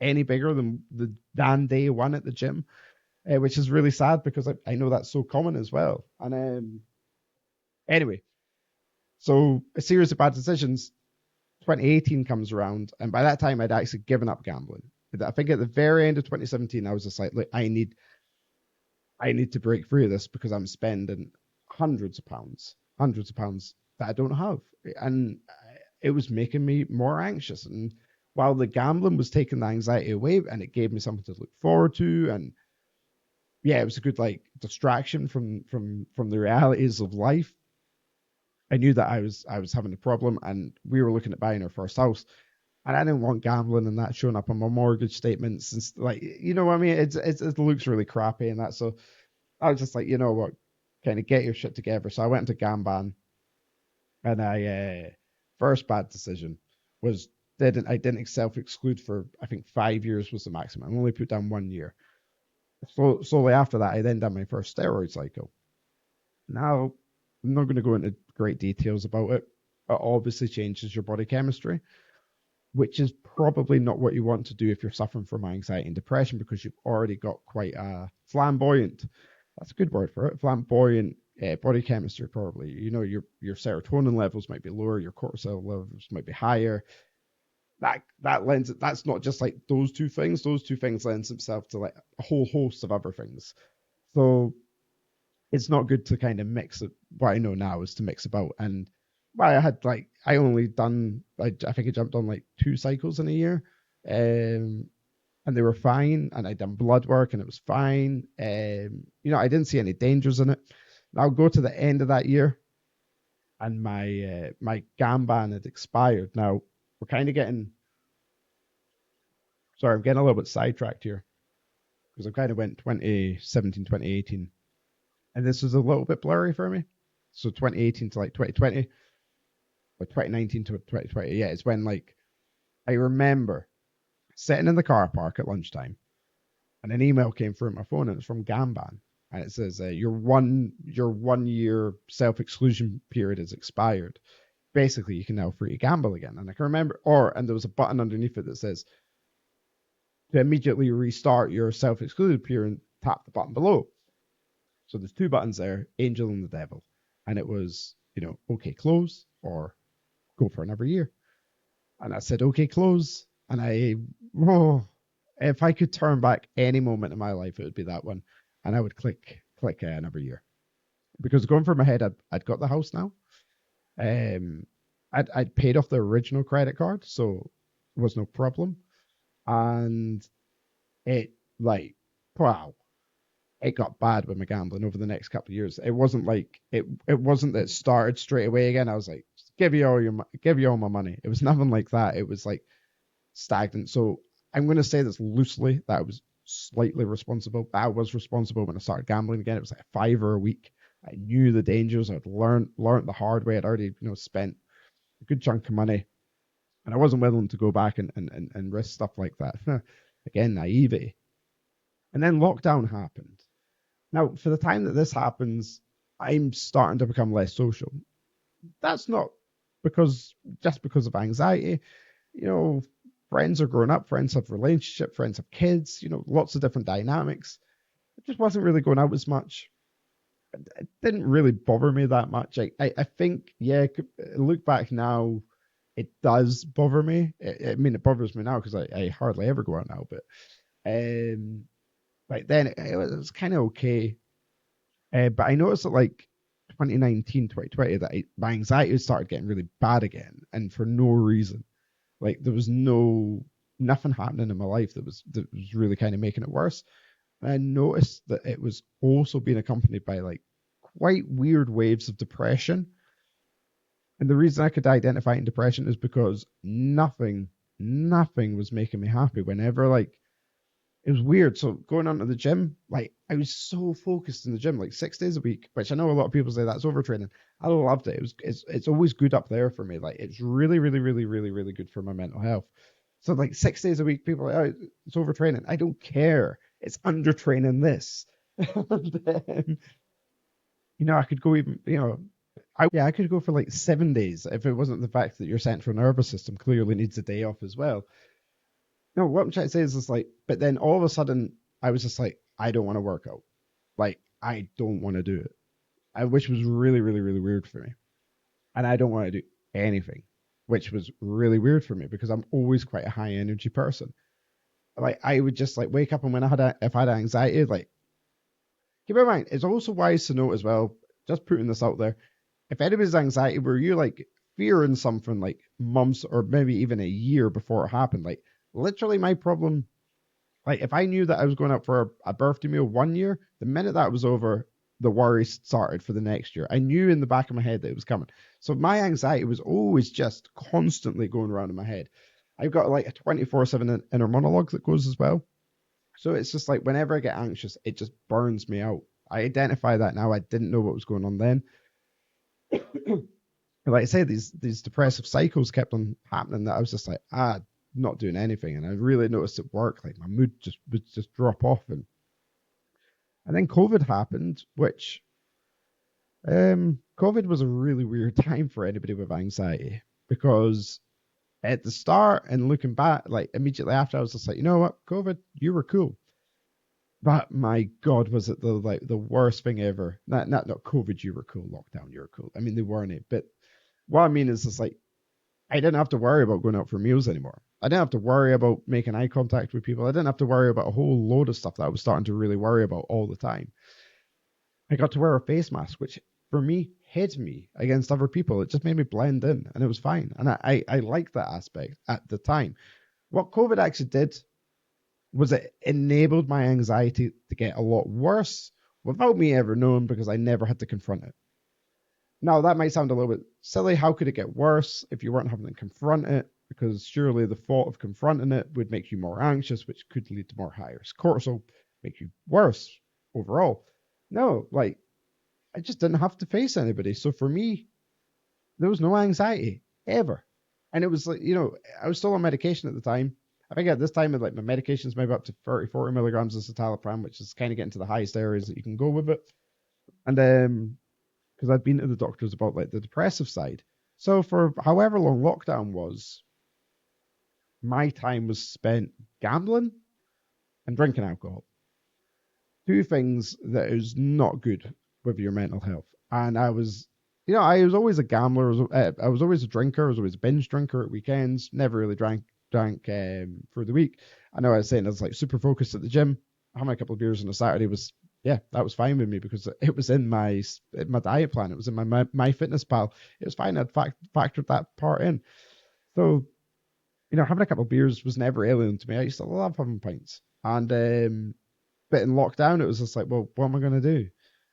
any bigger than day one at the gym, which is really sad because I know that's so common as well. And anyway, so a series of bad decisions. 2018 comes around, and by that time I'd actually given up gambling. I think at the very end of 2017, I was just like, look, I need to break free of this because I'm spending hundreds of pounds hundreds of pounds that I don't have. And it was making me more anxious. And while the gambling was taking the anxiety away and it gave me something to look forward to, and yeah, it was a good like distraction from the realities of life. I knew that I was having a problem, and we were looking at buying our first house, and I didn't want gambling and that showing up on my mortgage statements and like, you know what I mean? It looks really crappy and that. So I was just like, you know what, kind of get your shit together. So I went into Gamban, and first bad decision was I didn't self exclude for, I think 5 years was the maximum. I only put down 1 year. Slowly after that, I then done my first steroid cycle. Now, I'm not going to go into great details about it. It obviously changes your body chemistry, which is probably not what you want to do if you're suffering from anxiety and depression, because you've already got quite a flamboyant, that's a good word for it, flamboyant body chemistry. Probably, you know, your serotonin levels might be lower, your cortisol levels might be higher. That lends it. That's not just like those two things. Those two things lends themselves to like a whole host of other things. So it's not good to kind of mix it. What I know now is to mix about. And I had like, I only done, I think I jumped on like 2 cycles in a year. And they were fine. And I done blood work and it was fine. You know, I didn't see any dangers in it. And I'll go to the end of that year, and my Gamban had expired. Now we're kind of getting, sorry, I'm getting a little bit sidetracked here because I kind of went 2017, 2018, and this was a little bit blurry for me. So 2018 to like 2020, or 2019 to 2020. Yeah, it's when like I remember sitting in the car park at lunchtime, and an email came through my phone, and it's from Gamban, and it says your 1 year self exclusion period has expired. Basically, you can now free to gamble again. And I can remember, and there was a button underneath it that says to immediately restart your self excluded period, tap the button below. So there's 2 buttons there, Angel and the Devil. And it was, you know, okay, close or go for another year. And I said, okay, close. And if I could turn back any moment in my life, it would be that one. And I would click another year. Because going through my head, I'd got the house now. I'd paid off the original credit card, so it was no problem. And it like, wow, it got bad with my gambling over the next couple of years. It wasn't like it wasn't that it started straight away again. I was like, give you all my money. It was nothing like that. It was like stagnant. So I'm going to say this loosely, that I was slightly responsible. I was responsible when I started gambling again. It was like a fiver a week. I knew the dangers. I'd learned the hard way. I'd already, you know, spent a good chunk of money, and I wasn't willing to go back and risk stuff like that. Again, naivety. And then lockdown happened. Now, for the time that this happens, I'm starting to become less social. That's not just because of anxiety. You know, friends are growing up, friends have relationships, friends have kids, you know, lots of different dynamics. I just wasn't really going out as much. It didn't really bother me that much. I think, yeah, look back now, it does bother me. I mean, it bothers me now because I hardly ever go out now, but like then it was kind of okay. But I noticed that like 2019, 2020, that my anxiety started getting really bad again, and for no reason. Like there was nothing happening in my life that was really kind of making it worse. And I noticed that it was also being accompanied by like quite weird waves of depression. And the reason I could identify in depression is because nothing was making me happy. Whenever like it was weird. So going on to the gym, like I was so focused in the gym, like 6 days a week, which I know a lot of people say that's overtraining. I loved it. It's always good up there for me. Like it's really, really, really, really, really good for my mental health. So like 6 days a week, people are like, oh, it's overtraining. I don't care. It's undertraining this. And then, you know, I could go even, you know, I could go for like 7 days if it wasn't the fact that your central nervous system clearly needs a day off as well. No, what I'm trying to say is just like, but then all of a sudden, I was just like, I don't want to work out. Like, I don't want to do it. Which was really, really, really weird for me. And I don't want to do anything, which was really weird for me because I'm always quite a high energy person. Like, I would just like wake up, and when if I had anxiety, like, keep in mind, it's also wise to note as well, just putting this out there, if anybody's anxiety were you like fearing something like months or maybe even a year before it happened, like literally my problem, like if I knew that I was going out for a birthday meal 1 year, the minute that was over, the worry started for the next year. I knew in the back of my head that it was coming. So my anxiety was always just constantly going around in my head. I've got like a 24/7 inner monologue that goes as well. So it's just like whenever I get anxious, it just burns me out. I identify that now. I didn't know what was going on then. Like I say, these depressive cycles kept on happening that I was just like, not doing anything. And I really noticed at work, like my mood just would just drop off. And then COVID happened, which COVID was a really weird time for anybody with anxiety because at the start and looking back, like immediately after, I was just like, you know what, COVID, you were cool. But my God, was it the worst thing ever? Not COVID, you were cool. Lockdown, you were cool. I mean, they weren't it, but what I mean is just like I didn't have to worry about going out for meals anymore. I didn't have to worry about making eye contact with people. I didn't have to worry about a whole load of stuff that I was starting to really worry about all the time. I got to wear a face mask, which for me hid me against other people. It just made me blend in, and it was fine. And I liked that aspect at the time. What COVID actually did was it enabled my anxiety to get a lot worse without me ever knowing because I never had to confront it. Now, that might sound a little bit silly. How could it get worse if you weren't having to confront it? Because surely the thought of confronting it would make you more anxious, which could lead to more higher cortisol, make you worse overall. No, like, I just didn't have to face anybody. So for me, there was no anxiety ever. And it was like, I was still on medication at the time. I think at this time, like my medication's maybe up to 30, 40 milligrams of citalopram, which is kind of getting to the highest areas that you can go with it. And because I'd been to the doctors about like the depressive side. So for however long lockdown was, my time was spent gambling and drinking alcohol. Two things that is not good with your mental health. And I was always a gambler. I was always a drinker. I was always a binge drinker at weekends. Never really drank through the week. I know I was saying I was like super focused at the gym. Having a couple of beers on a Saturday was, yeah, that was fine with me because it was in my diet plan. It was in my fitness pal. It was fine. I'd factored that part in. So, having a couple of beers was never alien to me. I used to love having pints. And but in lockdown, it was just like, well, what am I going to do?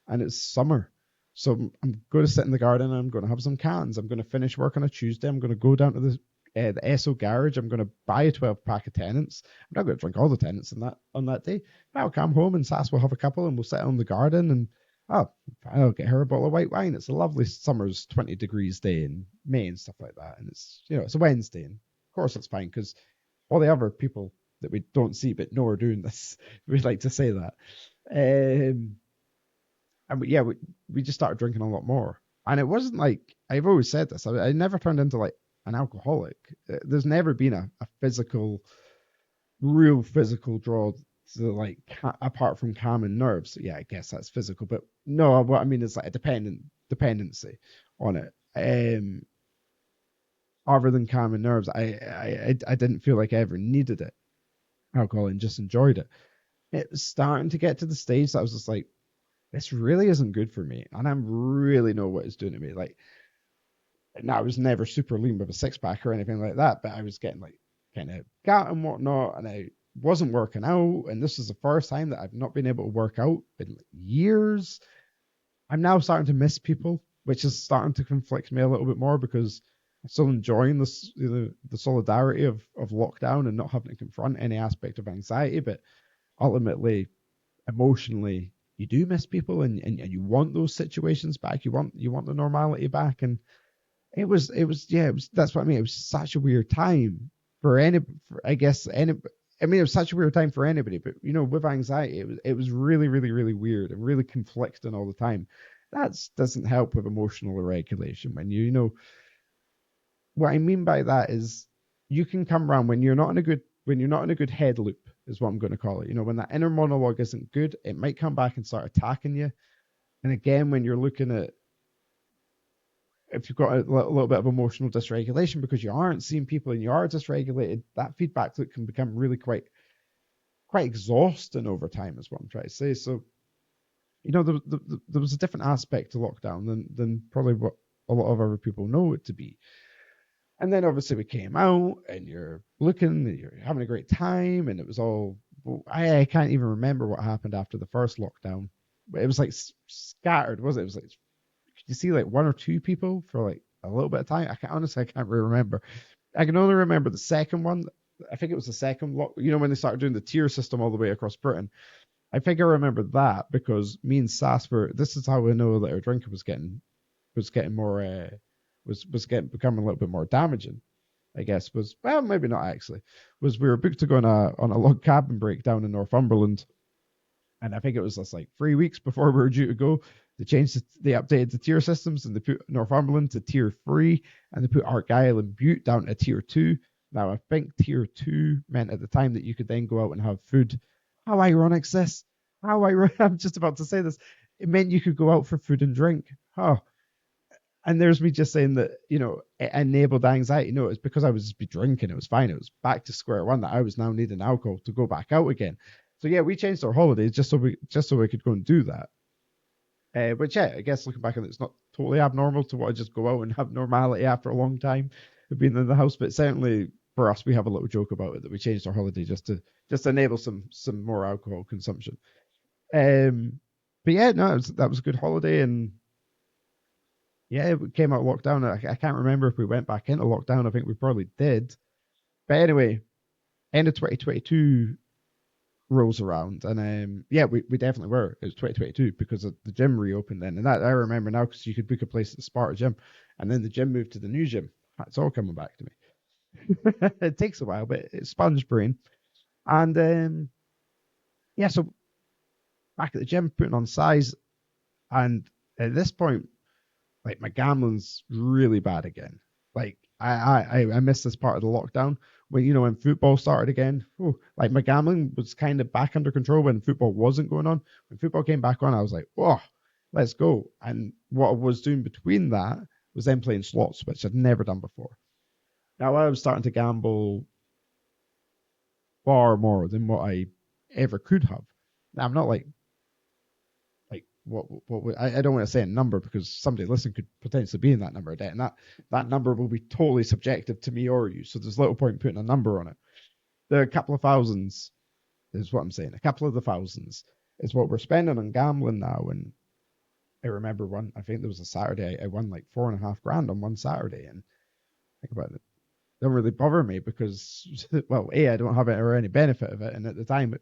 And it's summer. So I'm going to sit in the garden and I'm going to have some cans. I'm going to finish work on a Tuesday. I'm going to go down to the Esso garage. I'm going to buy a 12-pack of Tennants. I'm not going to drink all the Tennants on that day. I'll come home and Sass will have a couple and we'll sit on the garden and I'll get her a bottle of white wine. It's a lovely summer's 20 degrees day in May and stuff like that. And it's, it's a Wednesday. And of course it's fine because all the other people that we don't see but know are doing this. We like to say that. And we just started drinking a lot more. And it wasn't like, I've always said this, I never turned into like an alcoholic. There's never been a real physical draw to like, apart from calming nerves. Yeah, I guess that's physical, but no, what I mean is like a dependency on it. Other than calming nerves, I didn't feel like I ever needed it. Alcohol and just enjoyed it. It was starting to get to the stage that I was just like, this really isn't good for me. And I really know what it's doing to me. Like, now I was never super lean with a six pack or anything like that, but I was getting like kind of fat and whatnot, and I wasn't working out. And this is the first time that I've not been able to work out in like years. I'm now starting to miss people, which is starting to conflict me a little bit more because I'm still enjoying this, the solidarity of lockdown and not having to confront any aspect of anxiety, but ultimately, emotionally, you do miss people and you want those situations back. You want the normality back. And that's what I mean. It was such a weird time for it was such a weird time for anybody, but with anxiety, it was really, really, really weird and really conflicting all the time. That doesn't help with emotional regulation. When what I mean by that is you can come around when you're not in a good head loop, is what I'm going to call it. When that inner monologue isn't good, it might come back and start attacking you. And again, when you're looking at, if you've got a little bit of emotional dysregulation because you aren't seeing people and you are dysregulated, that feedback loop can become really quite exhausting over time, is what I'm trying to say. So, there was a different aspect to lockdown than probably what a lot of other people know it to be. And then obviously we came out, and you're looking, and you're having a great time, and it was all. I can't even remember what happened after the first lockdown, but it was like scattered, was it? It was like, could you see like one or two people for like a little bit of time? Honestly, I can't really remember. I can only remember the second one. I think it was the second lock. You know, when they started doing the tier system all the way across Britain. I think I remember that because me and Sass were. This is how we know that our drinking was getting more was getting becoming a little bit more damaging. I guess was, well, maybe not actually. Was we were booked to go on a log cabin break down in Northumberland, and I think it was just like 3 weeks before we were due to go. They updated the tier systems, and they put Northumberland to tier 3, and they put Argyll and Bute down to tier 2. Now I think tier 2 meant at the time that you could then go out and have food. How ironic is this? I'm just about to say this. It meant you could go out for food and drink. Oh, and there's me just saying that, it enabled anxiety. No, it's because I was just be drinking. It was fine. It was back to square one that I was now needing alcohol to go back out again. So yeah, we changed our holidays just so we could go and do that. Which, yeah, I guess looking back on it, it's not totally abnormal to want to just go out and have normality after a long time of being in the house. But certainly for us, we have a little joke about it that we changed our holiday just to enable some more alcohol consumption. But yeah, no, that was a good holiday, and yeah, we came out of lockdown. I can't remember if we went back into lockdown. I think we probably did. But anyway, end of 2022 rolls around, and yeah, we definitely were. It was 2022 because the gym reopened then, and that I remember now because you could book a place at the Sparta gym, and then the gym moved to the new gym. It's all coming back to me. It takes a while, but it's sponge brain. And yeah, so back at the gym, putting on size, and at this point, like my gambling's really bad again. Like I missed this part of the lockdown when football started again. Like my gambling was kind of back under control when football wasn't going on. When football came back on, I was like, oh, let's go. And what I was doing between that was then playing slots, which I'd never done before. Now I was starting to gamble far more than what I ever could have. Now I'm not like what I don't want to say a number because somebody listening could potentially be in that number of debt, and that number will be totally subjective to me or you. So there's little point putting a number on it. There are a couple of thousands is what I'm saying. A couple of the thousands is what we're spending on gambling now. And I remember I think there was a Saturday I won like $4,500 on one Saturday, and think about it. It don't really bother me because, well, I don't have any benefit of it, and at the time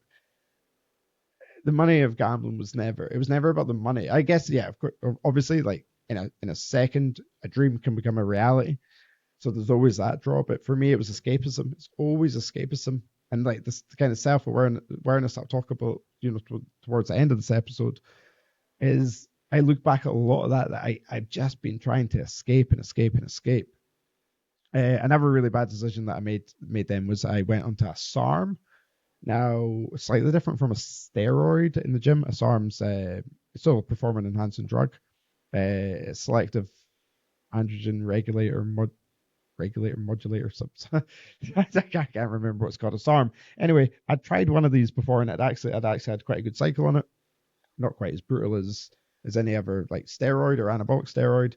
the money of gambling was never about the money. I guess, yeah, of course, obviously, like in a second, a dream can become a reality. So there's always that draw. But for me, it was escapism. It's always escapism. And like this kind of self-awareness I'll talk about, towards the end of this episode, is I look back at a lot of that I've just been trying to escape and escape and escape. Another really bad decision that I made then was I went onto a SARM. Now, slightly different from a steroid in the gym. A SARM's it's still a performance enhancing drug. Selective androgen regulator modulator. I can't remember what it's called. A SARM. Anyway, I'd tried one of these before, and I'd actually had quite a good cycle on it. Not quite as brutal as any other like steroid or anabolic steroid.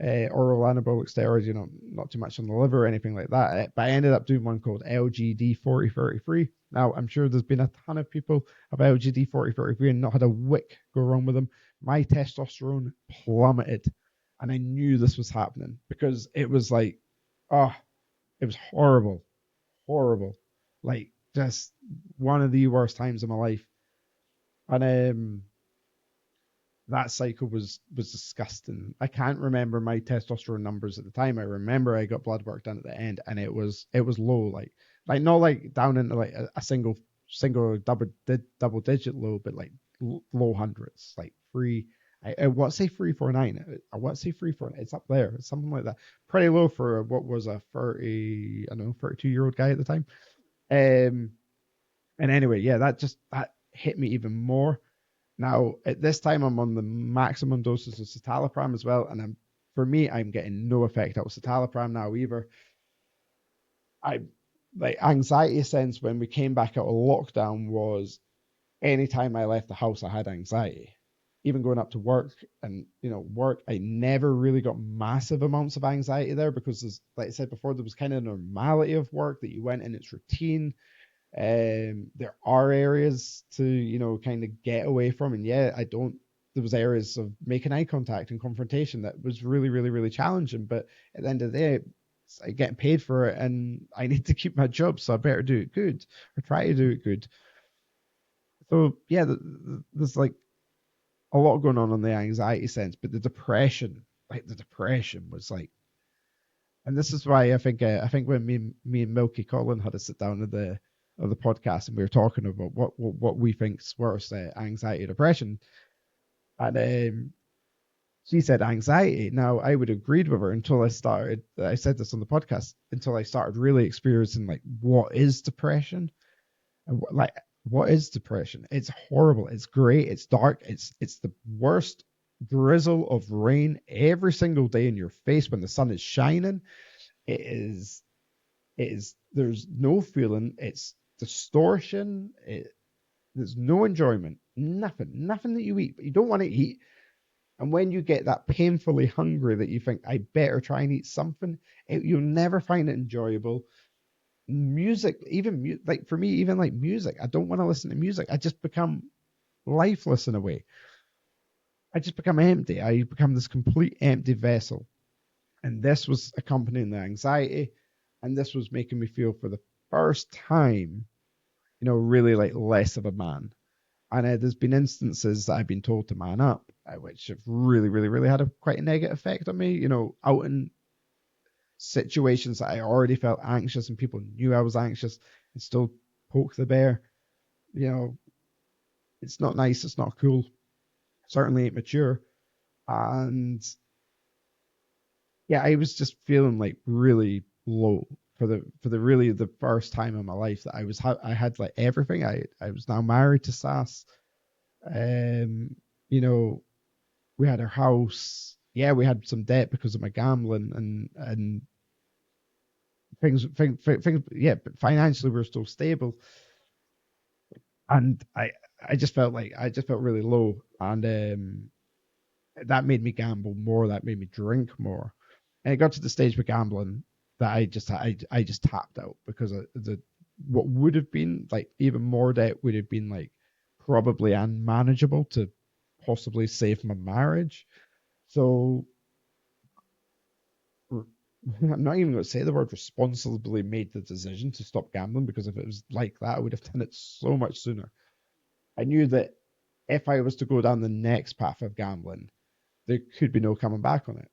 Oral anabolic steroids, not too much on the liver or anything like that. But I ended up doing one called LGD 4033. Now, I'm sure there's been a ton of people of LGD 4033 and not had a wick go wrong with them. My testosterone plummeted, and I knew this was happening because it was like, it was horrible, horrible. Like just one of the worst times of my life. And that cycle was disgusting. I can't remember my testosterone numbers at the time. I remember I got blood work done at the end, and it was low, like not like down into like a single double digit low, but like low hundreds, like three. I want to say 349. I want to say 349. It's up there. It's something like that. Pretty low for what was a 32-year-old guy at the time. And anyway, yeah, that hit me even more. Now, at this time, I'm on the maximum doses of citalopram as well, and for me, I'm getting no effect out of citalopram now either. Anxiety sense when we came back out of lockdown was anytime I left the house, I had anxiety. even going up to work and, work, I never really got massive amounts of anxiety there because there's, like I said before, there was kind of normality of work that you went in, its routine. There are areas to, kind of get away from. And yeah, there was areas of making eye contact and confrontation that was really, really, really challenging. But at the end of the day, it's like getting paid for it and I need to keep my job. So I better do it good or try to do it good. So yeah, there's like a lot going on the anxiety sense, but the depression was like, and this is why I think when me and Milky Collin had to sit down at the podcast and we were talking about what we think's worse, anxiety or depression, and she said anxiety. Now I would agreed with her until I started. I said this on the podcast until I started really experiencing like what is depression and like what is depression. It's horrible. It's great. It's dark. It's the worst drizzle of rain every single day in your face when the sun is shining. It is there's no feeling. It's distortion. There's no enjoyment. Nothing that you eat, but you don't want to eat. And when you get that painfully hungry that you think I better try and eat something, you'll never find it enjoyable. Music, even like for me, even like music, I don't want to listen to music. I just become lifeless in a way. I just become empty. I become this complete empty vessel. And this was accompanying the anxiety, and this was making me feel for the first time, really like less of a man. And there's been instances that I've been told to man up, which have really, really, really had quite a negative effect on me. Out in situations that I already felt anxious and people knew I was anxious and still poke the bear. You know, it's not nice. It's not cool. Certainly ain't mature. And yeah, I was just feeling like really low for the really the first time in my life that I had like everything. I was now married to Sass. Um, you know, we had our house. Yeah, we had some debt because of my gambling and things. Yeah, but financially we were still stable, and I just felt really low, and that made me gamble more. That made me drink more, and it got to the stage with gambling that I just tapped out because of the what would have been like even more debt would have been like probably unmanageable to possibly save my marriage. So I'm not even going to say the word responsibly made the decision to stop gambling because if it was like that, I would have done it so much sooner. I knew that if I was to go down the next path of gambling, there could be no coming back on it.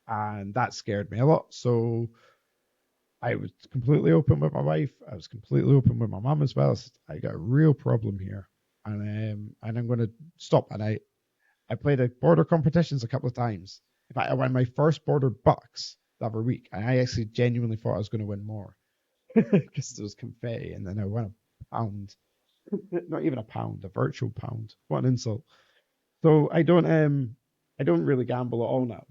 And that scared me a lot. So I was completely open with my wife. I was completely open with my mum as well. I got a real problem here. And I'm going to stop. And I played a border competitions a couple of times. In fact, I won my first border bucks the other week, and I actually genuinely thought I was going to win more because there was confetti, and then I won a pound, not even a pound, a virtual pound. What an insult! So I don't really gamble at all now.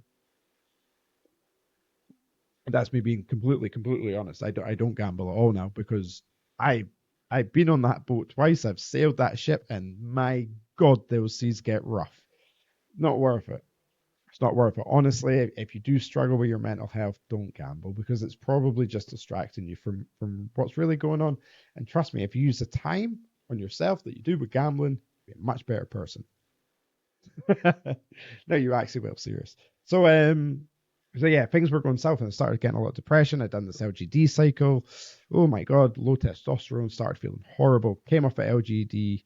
And that's me being completely honest. I don't gamble at all now because I I've been on that boat twice. I've sailed that ship, and my God, those seas get rough. Not worth it. It's not worth it. Honestly, if you do struggle with your mental health, don't gamble because it's probably just distracting you from what's really going on. And trust me, if you use the time on yourself that you do with gambling, you'll be a much better person. No, you actually will. Serious. So so yeah, things were going south, and I started getting a lot of depression. I'd done this LGD cycle. Oh my God, low testosterone. Started feeling horrible. Came off of LGD.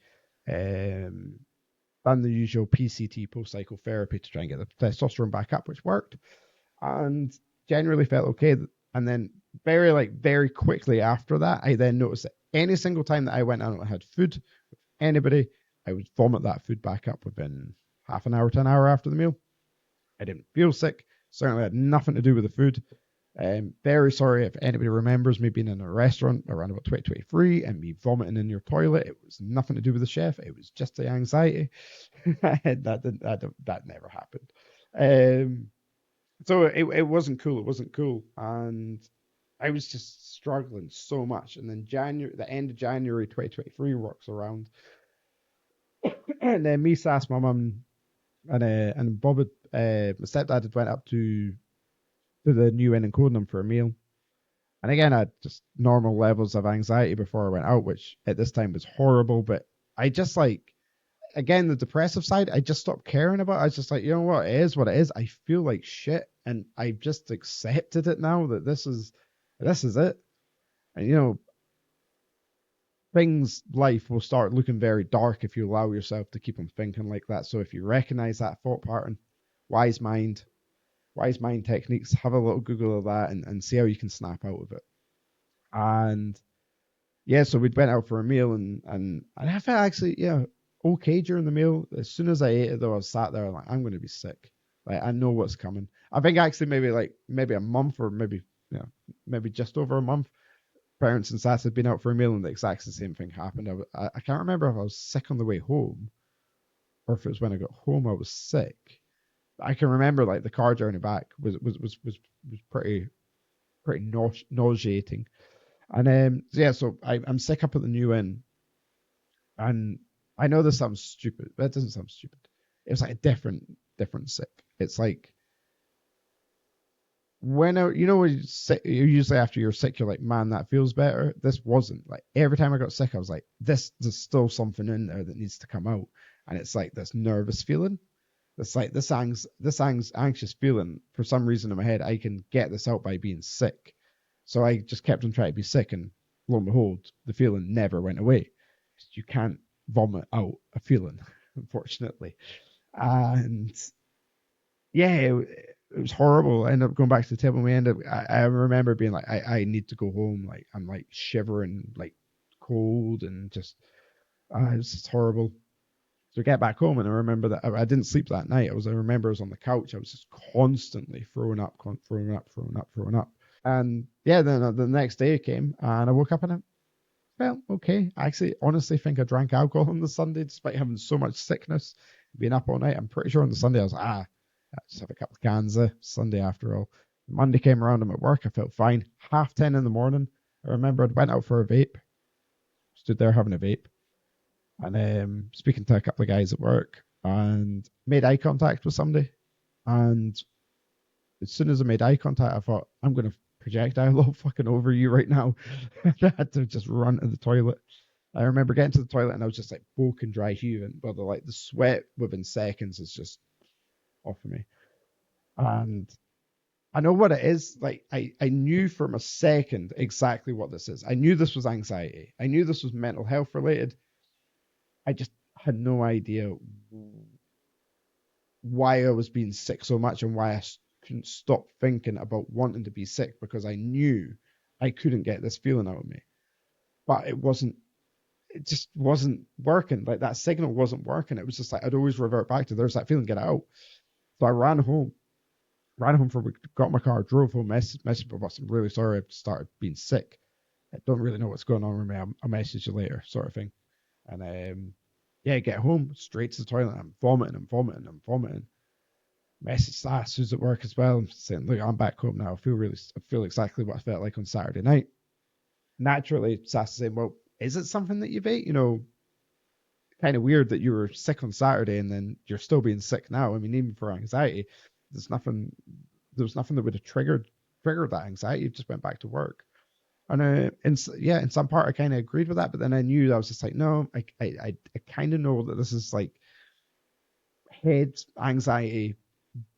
Um, Done the usual PCT, post cycle therapy, to try and get the testosterone back up, which worked, and generally felt okay. And then very quickly after that, I then noticed that any single time that I went out and had food with anybody, I would vomit that food back up within half an hour to an hour after the meal. I didn't feel sick. Certainly had nothing to do with the food. Very sorry if anybody remembers me being in a restaurant around about 2023 and me vomiting in your toilet. It was nothing to do with the chef. It was just the anxiety. That never happened. Um, so it wasn't cool. It wasn't cool, and I was just struggling so much. And then the end of January 2023 works around, And then me, Sass, my mum, and Bob, my stepdad had went up to the New Inn and Codenham for a meal. And again, I had just normal levels of anxiety before I went out, which at this time was horrible. But I just like, again, the depressive side, I just stopped caring about it. I was just like, you know what, it is what it is. I feel like shit. And I just accepted it now that this is it. And life will start looking very dark if you allow yourself to keep them thinking like that. So if you recognize that thought pattern, wise mind, wise mind techniques, have a little Google of that and see how you can snap out of it. And yeah, so we went out for a meal and I felt actually, okay during the meal. As soon as I ate it though, I was sat there like, I'm gonna be sick. Like I know what's coming. I think actually maybe a month or maybe just over a month. Parents and Sass had been out for a meal and the exact same thing happened. I can't remember if I was sick on the way home or if it was when I got home I was sick. I can remember like the car journey back was pretty nauseating. And so I'm sick up at the New Inn, and I know this sounds stupid, but it doesn't sound stupid. It was like a different sick. It's like when when you're sick, usually after you're sick, you're like, man, that feels better. This wasn't like every time I got sick, I was like, there's still something in there that needs to come out, and it's like this nervous feeling. It's like this anxious feeling. For some reason in my head, I can get this out by being sick. So I just kept on trying to be sick, and lo and behold, the feeling never went away. You can't vomit out a feeling, unfortunately. And yeah, it was horrible. I ended up going back to the table. I remember being like, I need to go home. Like I'm like shivering, like cold, and just it was just horrible. So I get back home, and I remember that I didn't sleep that night. I remember I was on the couch. I was just constantly throwing up, throwing up, throwing up, throwing up. And yeah, then the next day came, and I woke up and I felt okay. I actually honestly think I drank alcohol on the Sunday, despite having so much sickness, being up all night. I'm pretty sure on the Sunday I was I just have a couple of cans of Sunday after all. Monday came around, I'm at work. I felt fine. 10:30 in the morning, I remember I went out for a vape, stood there having a vape, and speaking to a couple of guys at work, and made eye contact with somebody. And as soon as I made eye contact, I thought, I'm going to projectile all fucking over you right now. I had to just run to the toilet. I remember getting to the toilet and I was just like broke and dry heaving, but the sweat within seconds is just off of me. And I know what it is. Like I knew from a second exactly what this is. I knew this was anxiety. I knew this was mental health related. I just had no idea why I was being sick so much and why I couldn't stop thinking about wanting to be sick, because I knew I couldn't get this feeling out of me. But it just wasn't working. Like that signal wasn't working. It was just like I'd always revert back to there's that feeling, get it out. So I ran home from got my car, drove home, messaged my boss, I'm really sorry I've started being sick. I don't really know what's going on with me. I'll message you later, sort of thing. And get home, straight to the toilet. I'm vomiting. Message Sass, who's at work as well, saying, look, I'm back home now. I feel exactly what I felt like on Saturday night. Naturally, Sass is saying, well, is it something that you've ate? Kind of weird that you were sick on Saturday and then you're still being sick now. I mean, even for anxiety, there was nothing that would have triggered that anxiety. You just went back to work. And in some part I kind of agreed with that, but then I knew that I was just like, no, I kind of know that this is like head anxiety,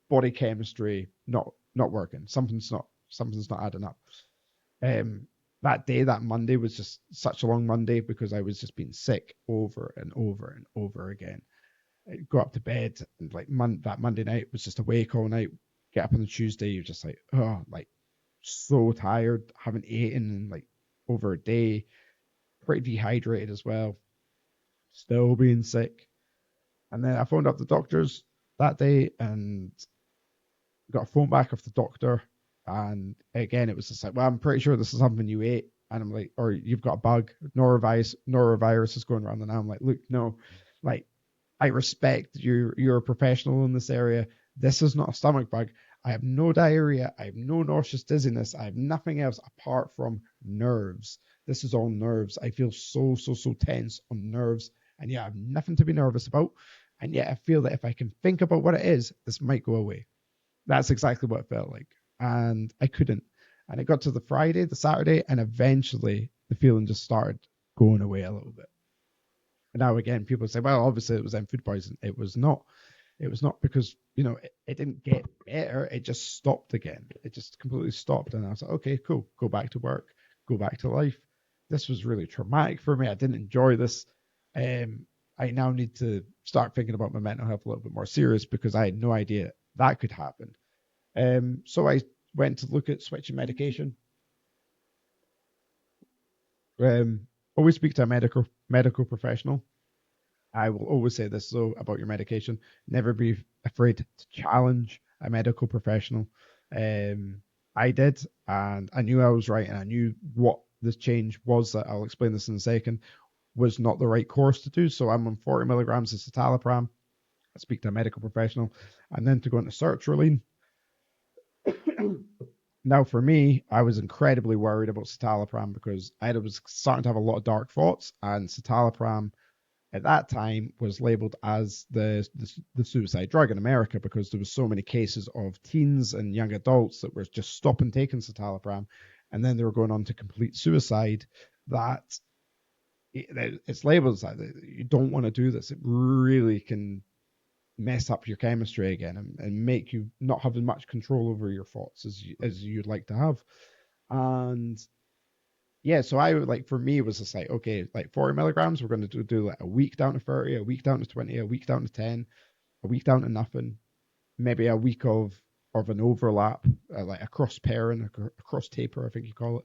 body chemistry not working. Something's not adding up. That Monday was just such a long Monday because I was just being sick over and over and over again. I'd go up to bed and like that Monday night was just awake all night. Get up on the Tuesday, you're just like, oh, like so tired, haven't eaten in like over a day, pretty dehydrated as well, still being sick. And then I phoned up the doctors that day and got a phone back off the doctor. And again, it was just like, well, I'm pretty sure this is something you ate. And I'm like, or you've got a bug, norovirus is going around. And I'm like, look, no, like, I respect you're a professional in this area. This is not a stomach bug. I have no diarrhea. I have no nauseous dizziness. I have nothing else apart from nerves. This is all nerves. I feel so tense on nerves and yeah, I've nothing to be nervous about. And yet I feel that if I can think about what it is, this might go away. That's exactly what it felt like. And I couldn't. And it got to the Friday, the Saturday, and eventually the feeling just started going away a little bit. And now again, people say, well, obviously it was then food poisoning. It was not. It was not because, it didn't get better. It just stopped again. It just completely stopped. And I was like, okay, cool. Go back to work, go back to life. This was really traumatic for me. I didn't enjoy this. I now need to start thinking about my mental health a little bit more serious because I had no idea that could happen. So I went to look at switching medication. Always speak to a medical professional. I will always say this though about your medication: never be afraid to challenge a medical professional. I did, and I knew I was right, and I knew what this change was. That I'll explain this in a second. Was not the right course to do. So I'm on 40 milligrams of citalopram. I speak to a medical professional, and then to go into sertraline. Now, for me, I was incredibly worried about citalopram because I was starting to have a lot of dark thoughts, and citalopram at that time was labeled as the suicide drug in America because there was so many cases of teens and young adults that were just stopping taking citalopram, and then they were going on to complete suicide. That it's labeled as that. You don't want to do this. It really can mess up your chemistry again and make you not have as much control over your thoughts as you'd like to have. And yeah, so I like for me it was just like, okay, like 40 milligrams, we're going to do like a week down to 30, a week down to 20, a week down to 10, a week down to nothing, maybe a week of an overlap, like a cross pairing, a cross taper, I think you call it,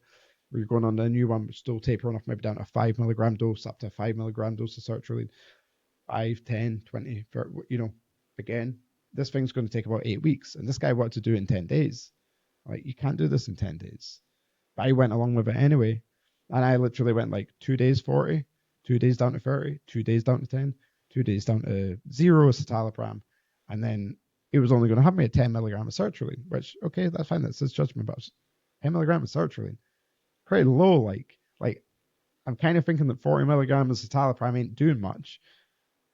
where you're going on the new one, but still tapering off maybe down to a 5 milligram dose, up to a 5 milligram dose of sertraline, 5, 10, 20, 30, again, this thing's going to take about 8 weeks. And this guy wanted to do it in 10 days. Like, you can't do this in 10 days. But I went along with it anyway. And I literally went like 2 days 40, 2 days down to 30, 2 days down to 10, 2 days down to 0 citalopram. And then it was only going to have me at 10 milligrams of sertraline, which, okay, that's fine. That's his judgment. But 10 milligrams of sertraline, pretty low. Like I'm kind of thinking that 40 milligrams of citalopram ain't doing much.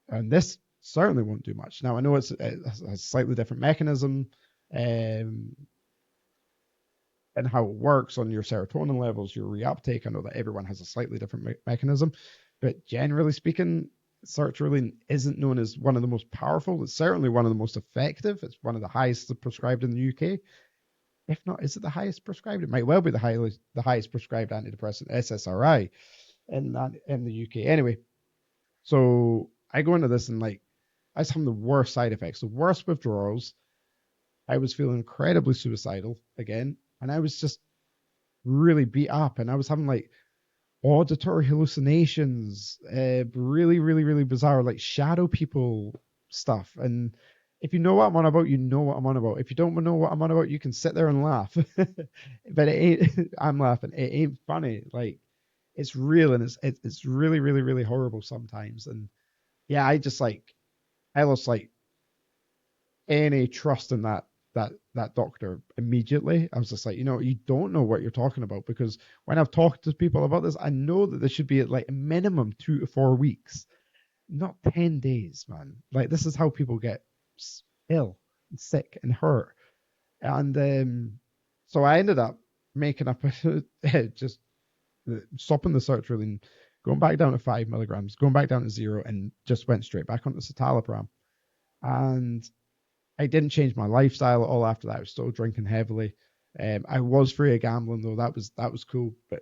And this certainly won't do much. Now, I know it's a slightly different mechanism and how it works on your serotonin levels, your reuptake. I know that everyone has a slightly different mechanism, but generally speaking, sertraline isn't known as one of the most powerful. It's certainly one of the most effective. It's one of the highest prescribed in the UK. If not, is it the highest prescribed? It might well be the highest prescribed antidepressant, SSRI, in the UK. Anyway, so I go into this and like I was having the worst side effects, the worst withdrawals. I was feeling incredibly suicidal again, and I was just really beat up, and I was having like auditory hallucinations, really, really, really bizarre, like shadow people stuff. And if you know what I'm on about, you know what I'm on about. If you don't know what I'm on about, you can sit there and laugh. But it ain't. I'm laughing. It ain't funny. Like it's real, and it's really, really, really horrible sometimes. And yeah, I lost like any trust in that doctor immediately. I was just like, you don't know what you're talking about, because when I've talked to people about this, I know that this should be at like a minimum 2 to 4 weeks, not 10 days, man. Like this is how people get ill and sick and hurt. And so I ended up making up just stopping the sertraline, going back down to 5 milligrams, going back down to 0, and just went straight back onto citalopram. And I didn't change my lifestyle at all after that. I was still drinking heavily. I was free of gambling though. That was cool. But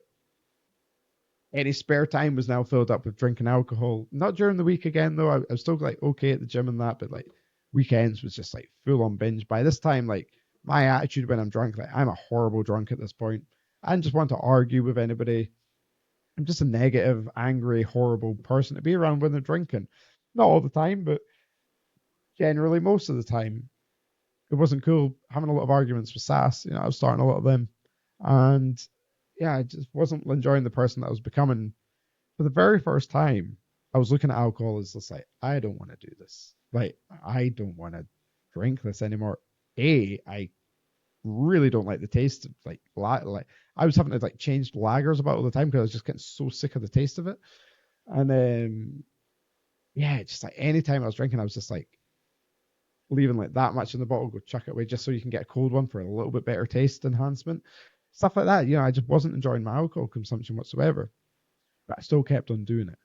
any spare time was now filled up with drinking alcohol. Not during the week again though. I was still like okay at the gym and that, but like weekends was just like full on binge. By this time, like my attitude when I'm drunk, like I'm a horrible drunk at this point. I didn't just want to argue with anybody. I'm just a negative, angry, horrible person to be around when they're drinking. Not all the time, but generally most of the time. It wasn't cool having a lot of arguments with Sass. I was starting a lot of them. And yeah, I just wasn't enjoying the person that I was becoming. For the very first time, I was looking at alcohol as just like, I don't want to do this. Like, I don't want to drink this anymore. I really don't like the taste of like I was having to like change lagers about all the time because I was just getting so sick of the taste of it. And yeah, just like anytime I was drinking, I was just like leaving like that much in the bottle, go chuck it away just so you can get a cold one for a little bit better taste enhancement. Stuff like that. I just wasn't enjoying my alcohol consumption whatsoever, but I still kept on doing it.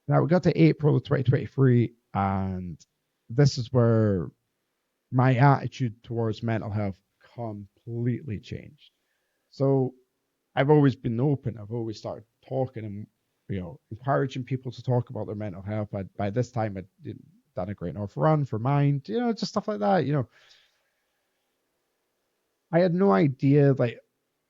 Now we got to April of 2023, and this is where my attitude towards mental health completely changed. So I've always been open. I've always started talking and encouraging people to talk about their mental health. By this time I'd done a Great North Run for Mind, just stuff like that. I had no idea, like,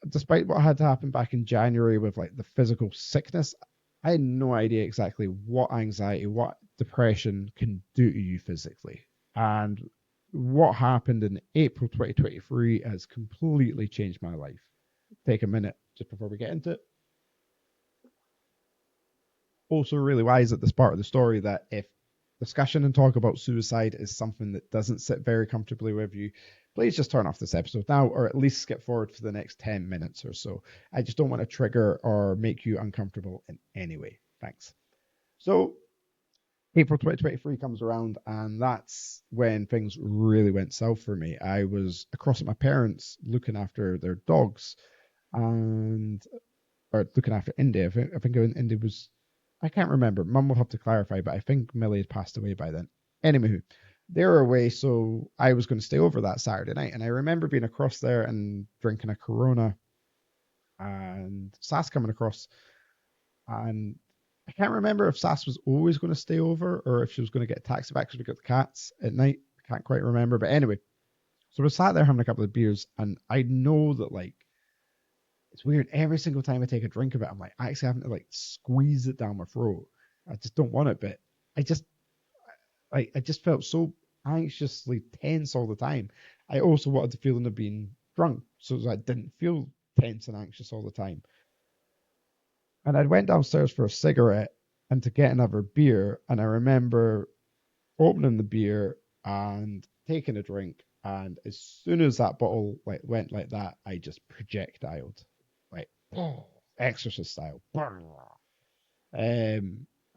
despite what had happened back in January with like the physical sickness, I had no idea exactly what anxiety, what depression can do to you physically. And what happened in April 2023 has completely changed my life. Take a minute just before we get into it. Also, really wise at this part of the story that if discussion and talk about suicide is something that doesn't sit very comfortably with you, please just turn off this episode now, or at least skip forward for the next 10 minutes or so. I just don't want to trigger or make you uncomfortable in any way. Thanks. So, April 2023 comes around, and that's when things really went south for me. I was across at my parents looking after their dogs, and or looking after Indy. I think Indy was, I can't remember. Mum will have to clarify, but I think Millie had passed away by then. Anywho, they were away, so I was going to stay over that Saturday night. And I remember being across there and drinking a Corona, and Sass coming across. And I can't remember if Sass was always going to stay over or if she was going to get a taxi back because we got the cats at night. I can't quite remember. But anyway, so we sat there having a couple of beers, and I know that, like, it's weird. Every single time I take a drink of it, I'm like actually having to like squeeze it down my throat. I just don't want it, but I just I just felt so anxiously tense all the time. I also wanted the feeling of being drunk, so I didn't feel tense and anxious all the time. And I went downstairs for a cigarette and to get another beer, and I remember opening the beer and taking a drink, and as soon as that bottle like went like that, I just projectiled, like exorcist style.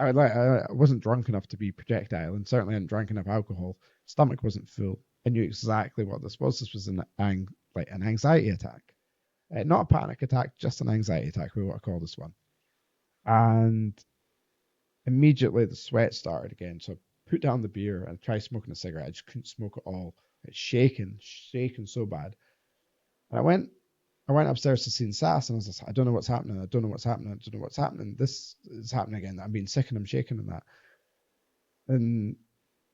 I wasn't drunk enough to be projectile, and certainly hadn't drank enough alcohol. Stomach wasn't full. I knew exactly what this was. This was an anxiety attack, not a panic attack, just an anxiety attack. We want to call this one. And immediately the sweat started again. So I put down the beer and tried smoking a cigarette. I just couldn't smoke it all. It's shaking so bad. And I went upstairs to see Sass, and I was just, I don't know what's happening. I don't know what's happening. I don't know what's happening. This is happening again. I'm being sick and I'm shaking and that. And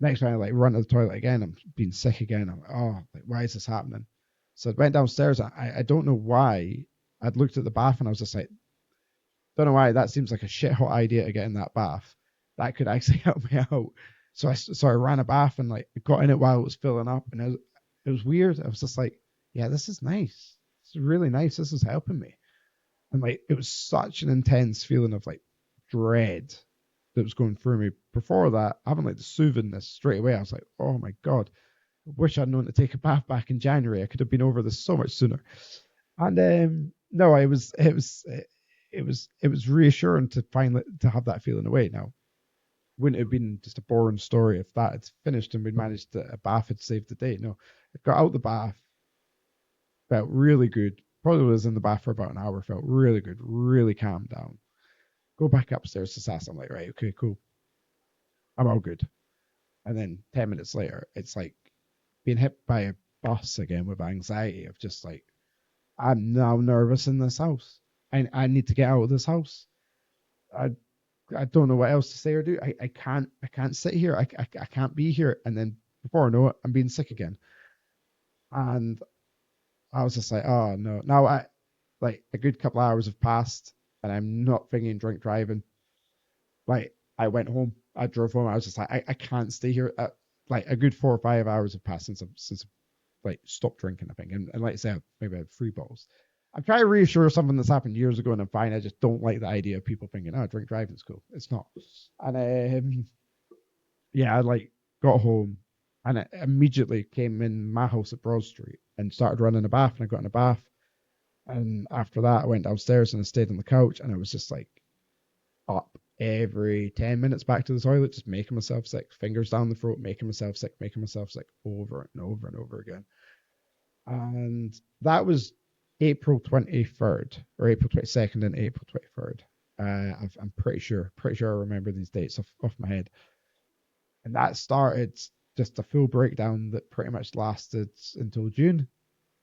next time I like run to the toilet again, I'm being sick again. I'm like, oh, like, why is this happening? So I went downstairs. I don't know why. I'd looked at the bath and I was just like, don't know why. That seems like a shit hot idea to get in that bath. That could actually help me out. So I ran a bath and like got in it while it was filling up, and it was weird. I was just like, yeah, this is nice. It's really nice. This is helping me. And like it was such an intense feeling of like dread that was going through me. Before that, having like the soothingness straight away, I was like, oh my god, I wish I'd known to take a bath back in January. I could have been over this so much sooner. And no, it was reassuring to finally to have that feeling away. Now, wouldn't it have been just a boring story if that had finished and we'd managed to, a bath had saved the day? No, I got out the bath, felt really good. Probably was in the bath for about an hour, felt really good, really calmed down. Go back upstairs to Sass. I'm like, right, okay, cool. I'm all good. And then 10 minutes later, it's like being hit by a bus again with anxiety of just like, I'm now nervous in this house. I need to get out of this house. I I don't know what else to say or do. I can't sit here. I can't be here. And then before I know it, I'm being sick again. And I was just like, oh no. Now I like a good couple of hours have passed and I'm not thinking drink driving. Like I went home. I drove home. I was just like, I can't stay here. Like a good 4 or 5 hours have passed since like stopped drinking, I think. And like I said, maybe I had 3 bottles. I'm trying to reassure something that's happened years ago and I'm fine. I just don't like the idea of people thinking, oh, drink driving's cool. It's not. And yeah, I like got home and I immediately came in my house at Broad Street and started running a bath, and I got in a bath. And after that, I went downstairs and I stayed on the couch and I was just like up. every 10 minutes back to the toilet, just making myself sick, fingers down the throat, making myself sick over and over and over again. And that was April 23rd or April 22nd and April 23rd. I'm pretty sure I remember these dates off my head. And that started just a full breakdown that pretty much lasted until June.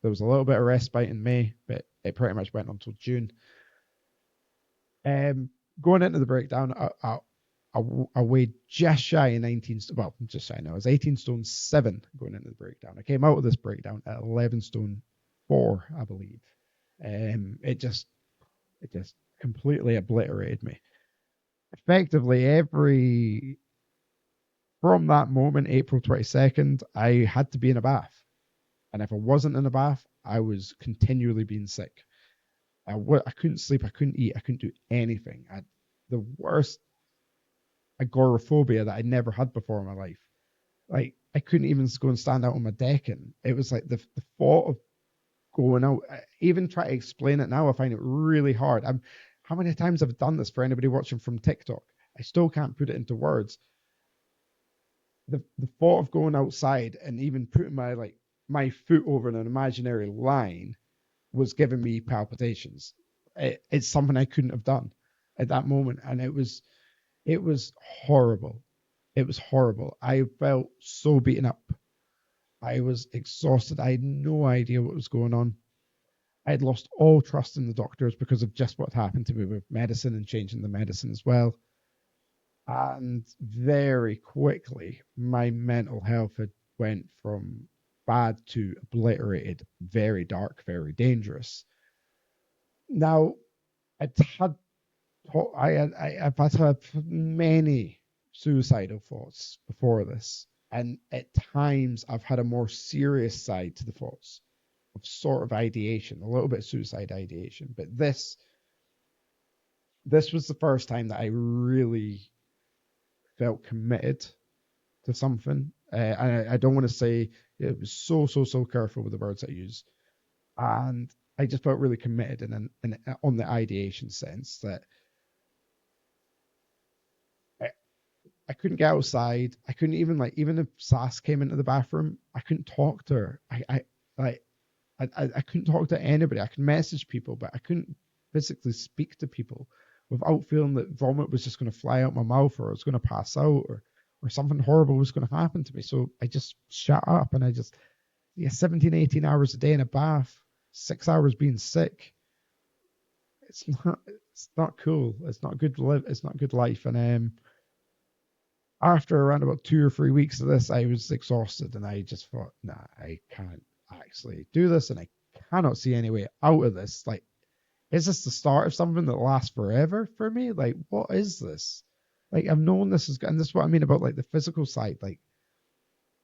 There was a little bit of respite in May, but it pretty much went until June. Um, Going into the breakdown, I weighed just shy of 19, well, just shy now. I was 18 stone 7 going into the breakdown. I came out of this breakdown at 11 stone 4, I believe. It just completely obliterated me. Effectively, from that moment, April 22nd, I had to be in a bath. And if I wasn't in a bath, I was continually being sick. I couldn't sleep, I couldn't eat, I couldn't do anything. I had the worst agoraphobia that I'd never had before in my life. Like, I couldn't even go and stand out on my deck, and it was like the thought of going out. I even try to explain it now, I find it really hard. How many times have I done this for anybody watching from TikTok? I still can't put it into words. The thought of going outside and even putting my foot over an imaginary line was giving me palpitations. It's something I couldn't have done at that moment, and it was horrible. It was horrible. I felt so beaten up. I was exhausted. I had no idea what was going on. I had lost all trust in the doctors because of just what happened to me with medicine and changing the medicine as well. And very quickly, my mental health had went from bad to obliterated, very dark, very dangerous. Now, I'd had I've had many suicidal thoughts before this, and at times I've had a more serious side to the thoughts of sort of ideation, a little bit of suicide ideation. But this was the first time that I really felt committed to something. I don't want to say it was so careful with the words I use, and I just felt really committed in on the ideation sense that I couldn't get outside. I couldn't even if Sass came into the bathroom, I couldn't talk to her. I couldn't talk to anybody. I could message people, but I couldn't physically speak to people without feeling that vomit was just going to fly out my mouth, or I was going to pass out, or something horrible was going to happen to me. So I just shut up, and 17, 18 hours a day in a bath, 6 hours being sick. It's not cool. It's not good live. It's not good life. And after around about 2 or 3 weeks of this, I was exhausted, and I just thought, nah, I can't actually do this, and I cannot see any way out of this. Like, is this the start of something that lasts forever for me? Like, what is this? Like, I've known this is, and this is what I mean about like the physical side. Like,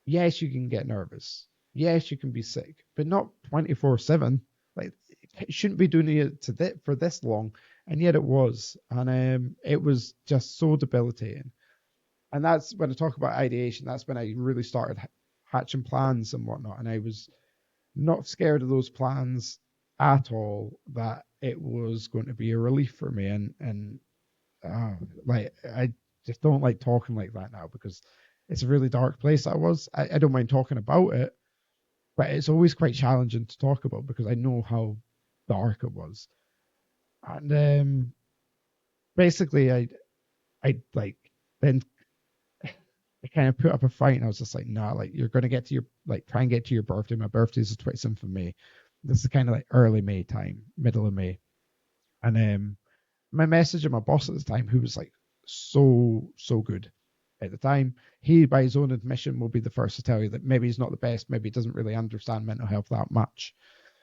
yes, you can get nervous. Yes, you can be sick, but not 24/7. Like, it shouldn't be doing it for this long, and yet it was, and it was just so debilitating. And that's when I talk about ideation. That's when I really started hatching plans and whatnot, and I was not scared of those plans at all. That it was going to be a relief for me, and like, I just don't like talking like that now because it's a really dark place. I don't mind talking about it, but it's always quite challenging to talk about because I know how dark it was. And basically, I like then I kind of put up a fight, and I was just like, nah, like, you're gonna get to your, like, try and get to your birthday. My birthday is the 27th of May. This is kind of like early May time, middle of May. And my message to my boss at the time, who was like so good at the time, he by his own admission will be the first to tell you that maybe he's not the best, maybe he doesn't really understand mental health that much.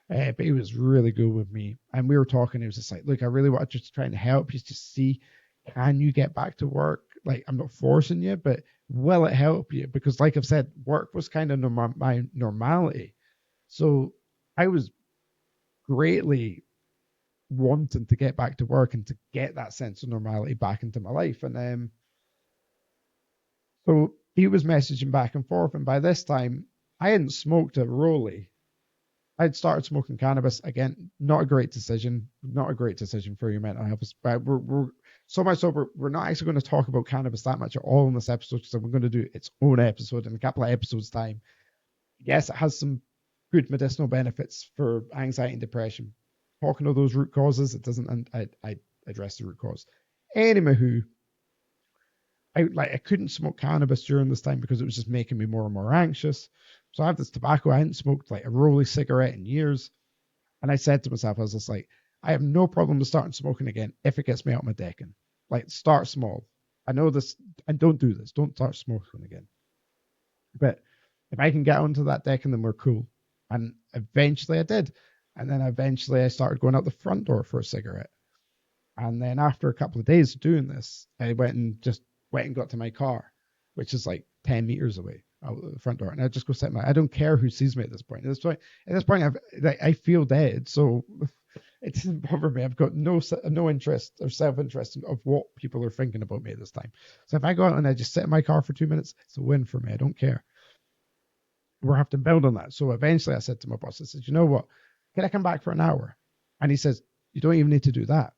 But he was really good with me, and we were talking. He was just like, look, I really want just to try and help you to see, can you get back to work? Like, I'm not forcing you, but will it help you? Because like I've said, work was kind of my normality. So I was greatly wanting to get back to work and to get that sense of normality back into my life. And so he was messaging back and forth. And by this time, I hadn't smoked a rollie. I'd started smoking cannabis again. Not a great decision. Not a great decision for your mental health. But we're So much so we're not actually going to talk about cannabis that much at all in this episode because we're going to do its own episode in a couple of episodes' time. Yes, it has some good medicinal benefits for anxiety and depression. Talking of those root causes, it doesn't. And I address the root cause. Anywho, I couldn't smoke cannabis during this time because it was just making me more and more anxious. So I have this tobacco. I hadn't smoked like a rolly cigarette in years, and I said to myself, I was just like, I have no problem with starting smoking again if it gets me out my decking. Like, start small. I know this, and don't do this. Don't start smoking again. But if I can get onto that decking, then we're cool. And eventually I did. And then eventually I started going out the front door for a cigarette. And then after a couple of days of doing this, I went and got to my car, which is like 10 meters away out the front door. And I just go sit I don't care who sees me at this point. At this point, I feel dead. So it doesn't bother me. I've got no interest or self-interest of what people are thinking about me at this time. So if I go out and I just sit in my car for 2 minutes, it's a win for me. I don't care. We're have to build on that. So eventually I said to my boss, I said, you know what? Can I come back for an hour? And he says, you don't even need to do that.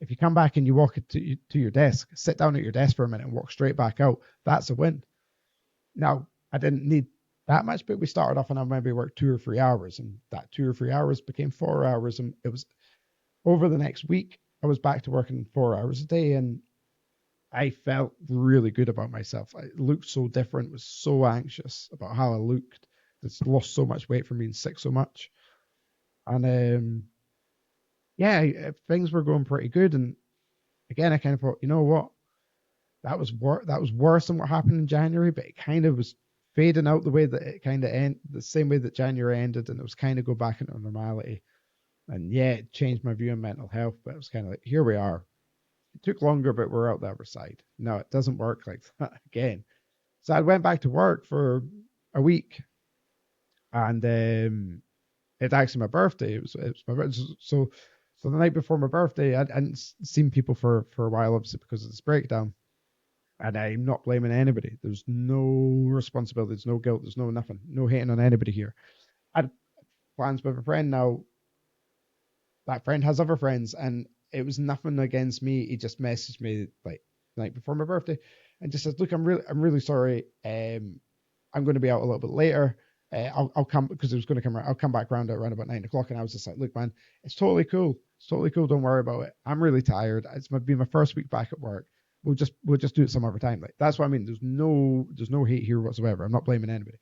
If you come back and you walk to your desk, sit down at your desk for a minute and walk straight back out, that's a win. Now, I didn't need that much, but we started off and I maybe worked 2 or 3 hours, and that 2 or 3 hours became 4 hours. And it was over the next week, I was back to working 4 hours a day, and I felt really good about myself. I looked so different, was so anxious about how I looked. Just lost so much weight from being sick so much. And yeah, things were going pretty good. And again, I kind of thought, you know what? That was worse than what happened in January, but it kind of was fading out the way that it kind of the same way that January ended, and it was kind of go back into normality. And yeah, it changed my view on mental health, but it was kind of like, here we are. It took longer, but we're out the other side. No, it doesn't work like that again. So I went back to work for a week, and it's actually my birthday. It was my birthday. So the night before my birthday, I hadn't seen people for a while, obviously because of this breakdown. And I'm not blaming anybody. There's no responsibility. There's no guilt. There's no nothing. No hating on anybody here. I had plans with a friend now. That friend has other friends, and it was nothing against me. He just messaged me like the night before my birthday, and just says, "Look, I'm really sorry. I'm going to be out a little bit later. I'll come because it was going to come. I'll come back around about 9 o'clock." And I was just like, "Look, man, it's totally cool. It's totally cool. Don't worry about it. I'm really tired. It's been my first week back at work. We'll just do it some other time. Like that's what I mean. There's no hate here whatsoever. I'm not blaming anybody."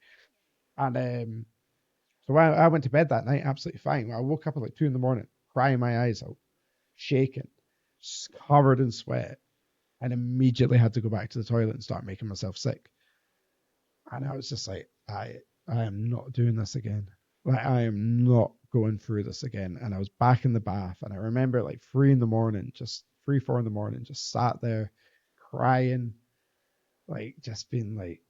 And so I went to bed that night absolutely fine. I woke up at like 2 a.m, crying my eyes out, shaking, covered in sweat, and immediately had to go back to the toilet and start making myself sick. And I was just like, I am not doing this again. Like I am not going through this again. And I was back in the bath, and I remember like 3 a.m, just 3, 4 a.m, just sat there crying, like just being like,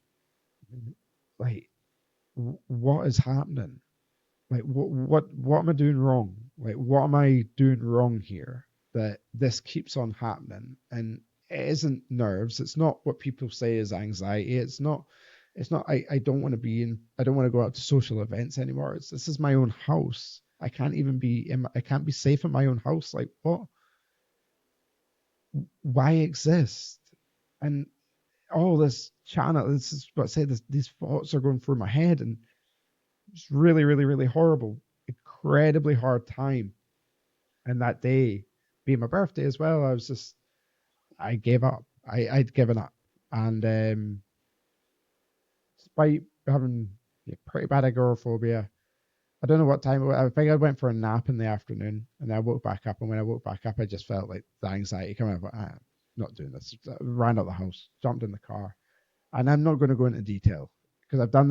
what is happening? Like what am I doing wrong? Like what am I doing wrong here that this keeps on happening? And it isn't nerves. It's not what people say is anxiety. It's not I don't want to I don't want to go out to social events anymore. This is my own house. I can't even I can't be safe in my own house. Like what? Why exist? And all this channel, this is what I say, these thoughts are going through my head, and it's really, really, really horrible, incredibly hard time. And that day being my birthday as well, I gave up. I'd given up. And despite having pretty bad agoraphobia, I don't know what time it was. I think I went for a nap in the afternoon, and I woke back up. And when I woke back up, I just felt like the anxiety coming up. I'm not doing this. I ran out the house, jumped in the car, and I'm not going to go into detail because I've done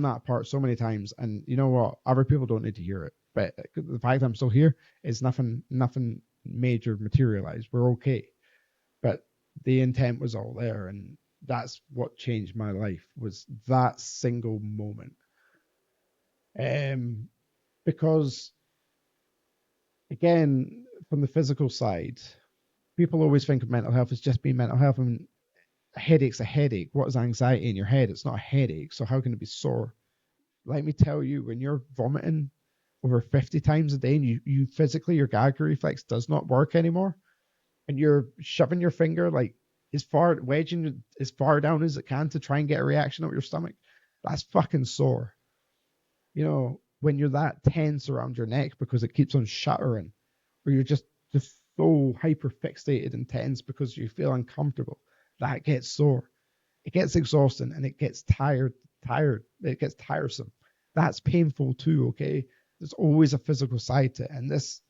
that part so many times, and you know what? Other people don't need to hear it. But the fact that I'm still here is nothing major materialized. We're okay. But the intent was all there, and that's what changed my life was that single moment. Because again, from the physical side, people always think of mental health as just being mental health. And a headache's a headache. What is anxiety in your head? It's not a headache. So how can it be sore? Let me tell you, when you're vomiting over 50 times a day and you physically, your gag reflex does not work anymore, and you're shoving your finger like wedging it as far down as it can to try and get a reaction out of your stomach, that's fucking sore. When you're that tense around your neck because it keeps on shuddering, or you're just so hyper fixated and tense because you feel uncomfortable, that gets sore. It gets exhausting and it gets tired. It gets tiresome. That's painful too, okay? There's always a physical side to it. And this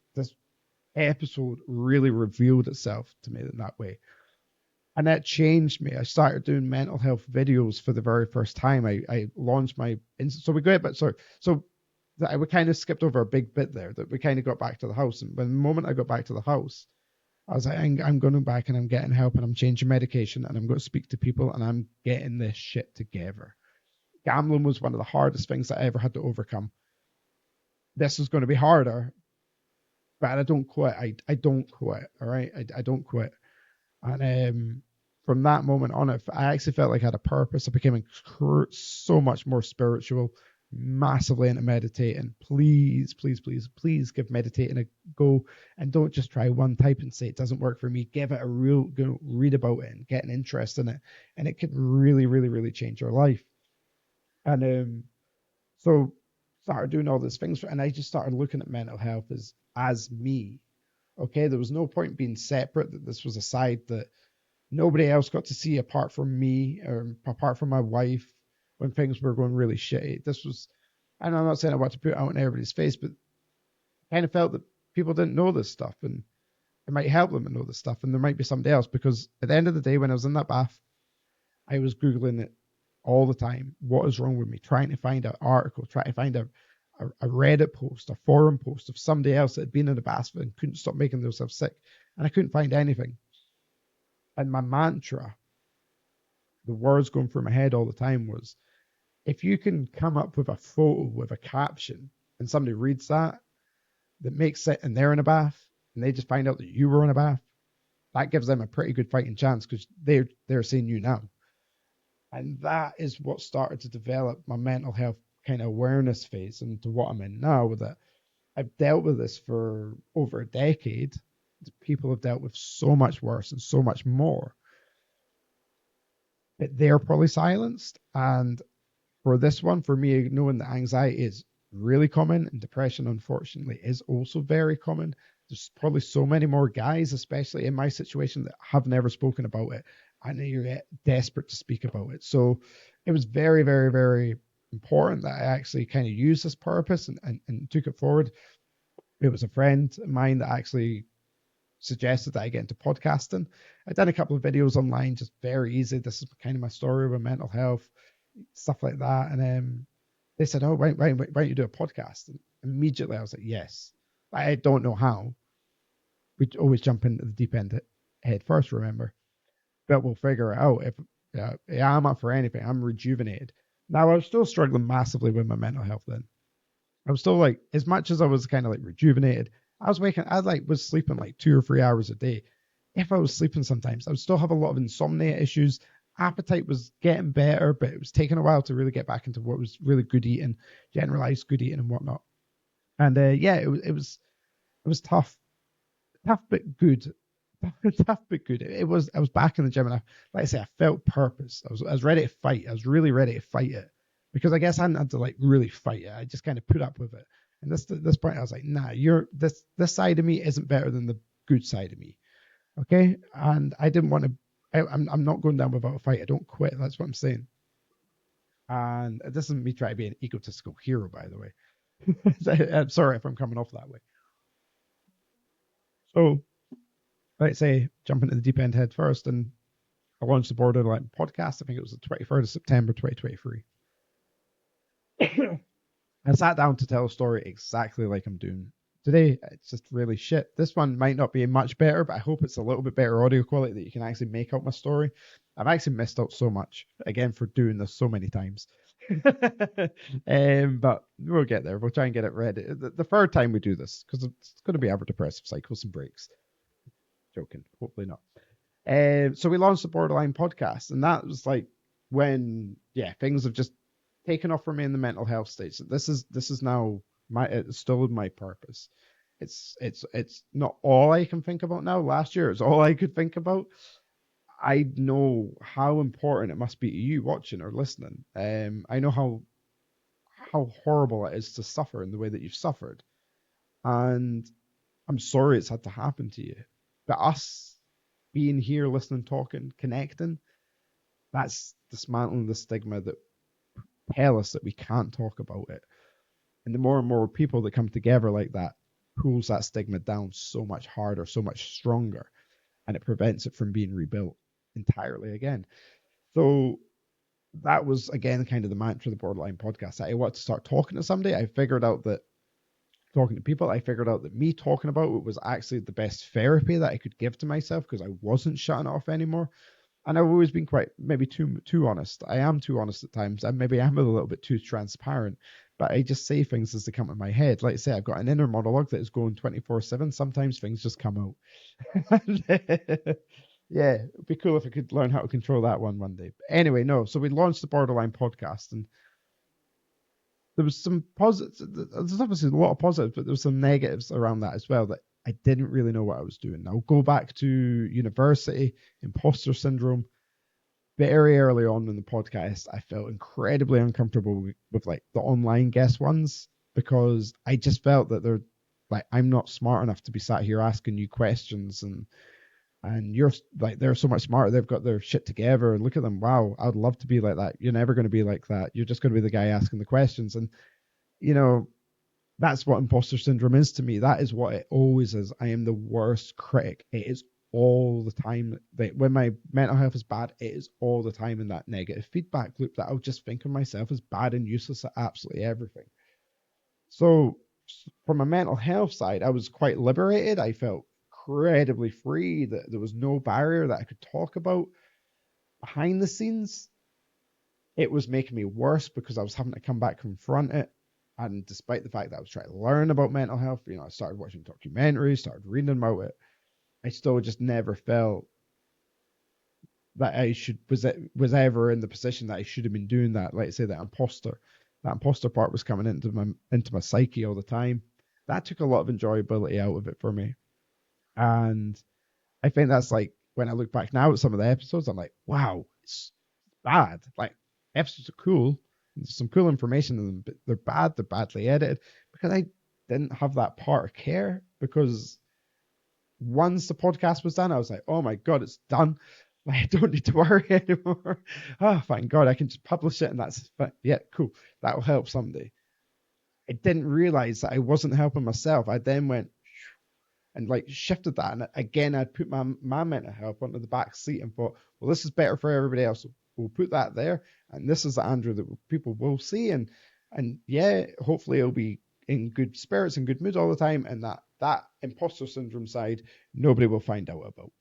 episode really revealed itself to me in that way. And that changed me. I started doing mental health videos for the very first time. I launched my so we go but sorry. So we kind of skipped over a big bit there, that we kind of got back to the house. And when the moment I got back to the house, I was like, I'm going back and I'm getting help and I'm changing medication and I'm going to speak to people and I'm getting this shit together. Gambling was one of the hardest things that I ever had to overcome. This is going to be harder, but I don't quit. I don't quit. All right. I don't quit. And from that moment on, I actually felt like I had a purpose. I became so much more spiritual, massively into meditating. Please, please, please, please give meditating a go, and don't just try one type and say it doesn't work for me. Give it a real go, read about it and get an interest in it, and it can really, really, really change your life. And so started doing all these things, and I just started looking at mental health as me. Okay, there was no point being separate. That this was a side that nobody else got to see apart from me or apart from my wife when things were going really shitty. This was, and I'm not saying I want to put it out in everybody's face, but I kind of felt that people didn't know this stuff, and it might help them to know this stuff, and there might be somebody else. Because at the end of the day, when I was in that bath, I was Googling it all the time. What is wrong with me? Trying to find an article, trying to find a Reddit post, a forum post of somebody else that had been in the bath and couldn't stop making themselves sick. And I couldn't find anything. And my mantra, the words going through my head all the time was, if you can come up with a photo with a caption and somebody reads that makes it, and they're in a bath and they just find out that you were in a bath, that gives them a pretty good fighting chance because they're seeing you now. And that is what started to develop my mental health kind of awareness phase into what I'm in now. With it, I've dealt with this for over a decade. People have dealt with so much worse and so much more, but they're probably silenced. And for this one, for me, knowing that anxiety is really common and depression, unfortunately, is also very common. There's probably so many more guys, especially in my situation, that have never spoken about it. And you're desperate to speak about it. So it was very, very, very important that I actually kind of used this purpose and took it forward. It was a friend of mine that actually suggested that I get into podcasting. I've done a couple of videos online, just very easy. This is kind of my story with mental health, stuff like that. And they said, oh, why don't you do a podcast? And immediately I was like, yes. I don't know how. We always jump into the deep end head first, remember? But we'll figure it out. If I'm up for anything, I'm rejuvenated. Now, I was still struggling massively with my mental health then. I was still like, as much as I was kind of like rejuvenated, I was sleeping like 2 or 3 hours a day. If I was sleeping sometimes, I would still have a lot of insomnia issues. Appetite was getting better, but it was taking a while to really get back into what was really good eating, generalized good eating and whatnot. And it was tough but good. Tough but good. I was back in the gym, and like I say, I felt purpose. I was ready to fight. I was really ready to fight it, because I guess I hadn't had to like really fight it. I just kind of put up with it. And this point, I was like, nah, this side of me isn't better than the good side of me. Okay, and I didn't want to. I'm not going down without a fight. I don't quit. That's what I'm saying. And this isn't me trying to be an egotistical hero, by the way. I'm sorry if I'm coming off that way. So, let's say, jump into the deep end head first, and I launched the Borderline podcast. I think it was the 23rd of September, 2023. I sat down to tell a story exactly like I'm doing today. It's just really shit. This one might not be much better, but I hope it's a little bit better audio quality that you can actually make out my story. I've actually missed out so much, again, for doing this so many times. But we'll get there. We'll try and get it ready. The third time we do this, because it's going to be our depressive cycles and breaks. Joking. Hopefully not. So we launched the Borderline podcast, and that was like when, things have just taken off for me in the mental health stage. This is now it's still my purpose. It's not all I can think about now. Last year it's all I could think about. I know how important it must be to you watching or listening. I know how horrible it is to suffer in the way that you've suffered, and I'm sorry it's had to happen to you. But us being here, listening, talking, connecting, that's dismantling the stigma that tell us that we can't talk about it. And the more and more people that come together like that pulls that stigma down so much harder, so much stronger, and it prevents it from being rebuilt entirely again. So that was again kind of the mantra of the Borderline podcast. I wanted to start talking to somebody. I figured out that talking to people, I figured out that me talking about it was actually the best therapy that I could give to myself because I wasn't shutting it off anymore. And I've always been quite maybe too honest. I am too honest at times. And maybe I'm a little bit too transparent. But I just say things as they come in my head. Like I say, I've got an inner monologue that is going 24/7. Sometimes things just come out. Yeah, it'd be cool if I could learn how to control that one day. But anyway, no. So we launched the Borderline podcast, and there was some positives. There's obviously a lot of positives, but there was some negatives around that as well that I didn't really know what I was doing. I'll go back to university, imposter syndrome. Very early on in the podcast, I felt incredibly uncomfortable with like the online guest ones because I just felt that they're like I'm not smart enough to be sat here asking you questions and you're like they're so much smarter. They've got their shit together and look at them. Wow, I'd love to be like that. You're never going to be like that. You're just going to be the guy asking the questions. And you know, that's what imposter syndrome is to me. That is what it always is. I am the worst critic. It is all the time. That when my mental health is bad, it is all the time in that negative feedback loop that I'll just think of myself as bad and useless at absolutely everything. So from a mental health side, I was quite liberated. I felt incredibly free, that there was no barrier that I could talk about. Behind the scenes, it was making me worse because I was having to come back confront it. And despite the fact that I was trying to learn about mental health, I started watching documentaries, started reading about it, I still just never felt that I was ever in the position that I should have been doing that. Like I say, that imposter part was coming into my psyche all the time. That took a lot of enjoyability out of it for me. And I think that's like when I look back now at some of the episodes, I'm like, wow, it's bad. Like episodes are cool. There's some cool information in them, but they're bad. They're badly edited because I didn't have that part of care. Because once the podcast was done, I was like, oh my god, it's done. Like, I don't need to worry anymore. Oh, thank God, I can just publish it, and that's yeah, cool. That will help someday. I didn't realize that I wasn't helping myself. I then went and like shifted that, and again I'd put my mental health onto the back seat and thought, well, this is better for everybody else. We'll put that there, and this is the Andrew that people will see, and yeah, hopefully it'll be in good spirits and good mood all the time, and that imposter syndrome side nobody will find out about.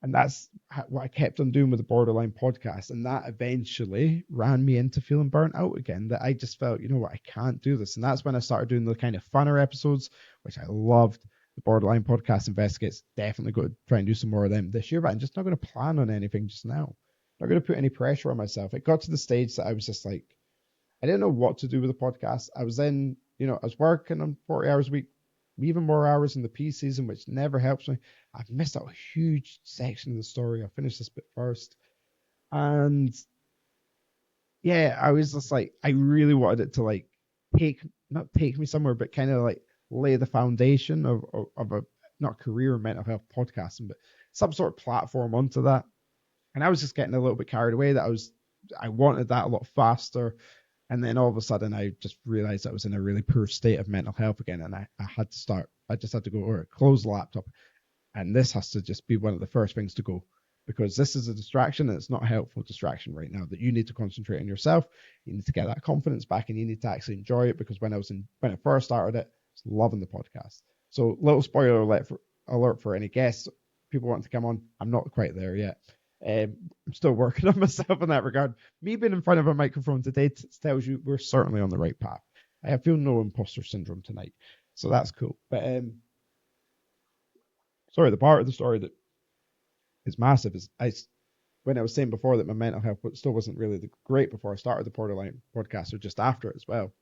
And that's what I kept on doing with the Borderline podcast. And that eventually ran me into feeling burnt out again, that I just felt, you know what, I can't do this. And that's when I started doing the kind of funner episodes, which I loved. The Borderline podcast investigates. Definitely going to try and do some more of them this year, but I'm just not going to plan on anything just now. Not going to put any pressure on myself. It got to the stage that I was just like, I didn't know what to do with the podcast. I was I was working on 40 hours a week, even more hours in the peak season, which never helps me. I've missed out a huge section of the story. I'll finish this bit first. And yeah, I was just like, I really wanted it to like not take me somewhere, but kind of like lay the foundation of a, not career in mental health podcasting, but some sort of platform onto that. And I was just getting a little bit carried away that I wanted that a lot faster. And then all of a sudden, I just realized I was in a really poor state of mental health again. And I just had to go, or close the laptop. And this has to just be one of the first things to go, because this is a distraction and it's not a helpful distraction right now, that you need to concentrate on yourself. You need to get that confidence back and you need to actually enjoy it, because when I first started it, I was loving the podcast. So little spoiler alert for any guests, people want to come on. I'm not quite there yet. I'm still working on myself in that regard. Me being in front of a microphone today tells you we're certainly on the right path. I feel no imposter syndrome tonight, so that's cool. But sorry, the part of the story that is massive is when I was saying before that my mental health still wasn't really great before I started the Borderline podcast, or just after it as well.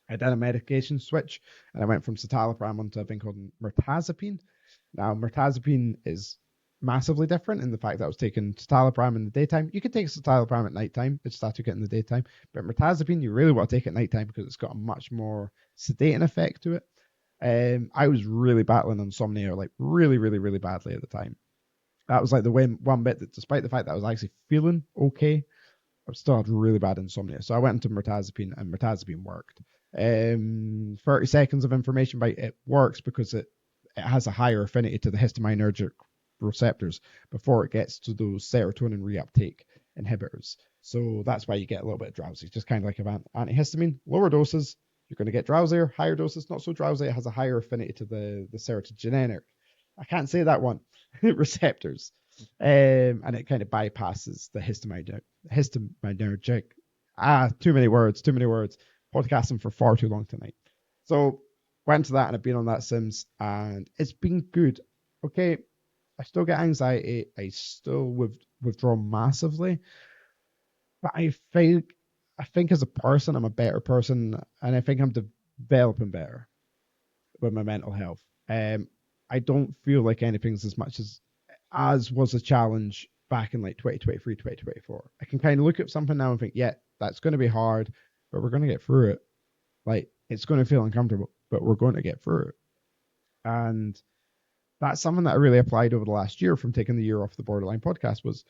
I did a medication switch, and I went from citalopram onto a thing called mirtazapine. Now, mirtazapine is massively different in the fact that I was taking citalopram in the daytime. You could take citalopram at nighttime, it's static in the daytime, but mirtazapine you really want to take at nighttime because it's got a much more sedating effect to it. I was really battling insomnia, like really, really, really badly at the time. That was like the one bit that, despite the fact that I was actually feeling okay, I still had really bad insomnia. So I went into mirtazapine, and mirtazapine worked. 30 seconds of information by it works because it has a higher affinity to the histaminergic receptors before it gets to those serotonin reuptake inhibitors. So that's why you get a little bit drowsy, just kind of like an antihistamine. Lower doses, you're going to get drowsier. Higher doses, not so drowsy. It has a higher affinity to the serotoninemic. I can't say that one. Receptors. And it kind of bypasses the histaminergic. Too many words. Podcasting for far too long tonight. So went to that, and I've been on that since, and it's been good. Okay, I still get anxiety. I still withdraw massively, but I think as a person, I'm a better person, and I think I'm developing better with my mental health. I don't feel like anything's as much as was a challenge back in like 2023, 2024. I can kind of look at something now and think, yeah, that's going to be hard, but we're going to get through it. Like, it's going to feel uncomfortable, but we're going to get through it. And that's something that I really applied over the last year from taking the year off the Borderline podcast was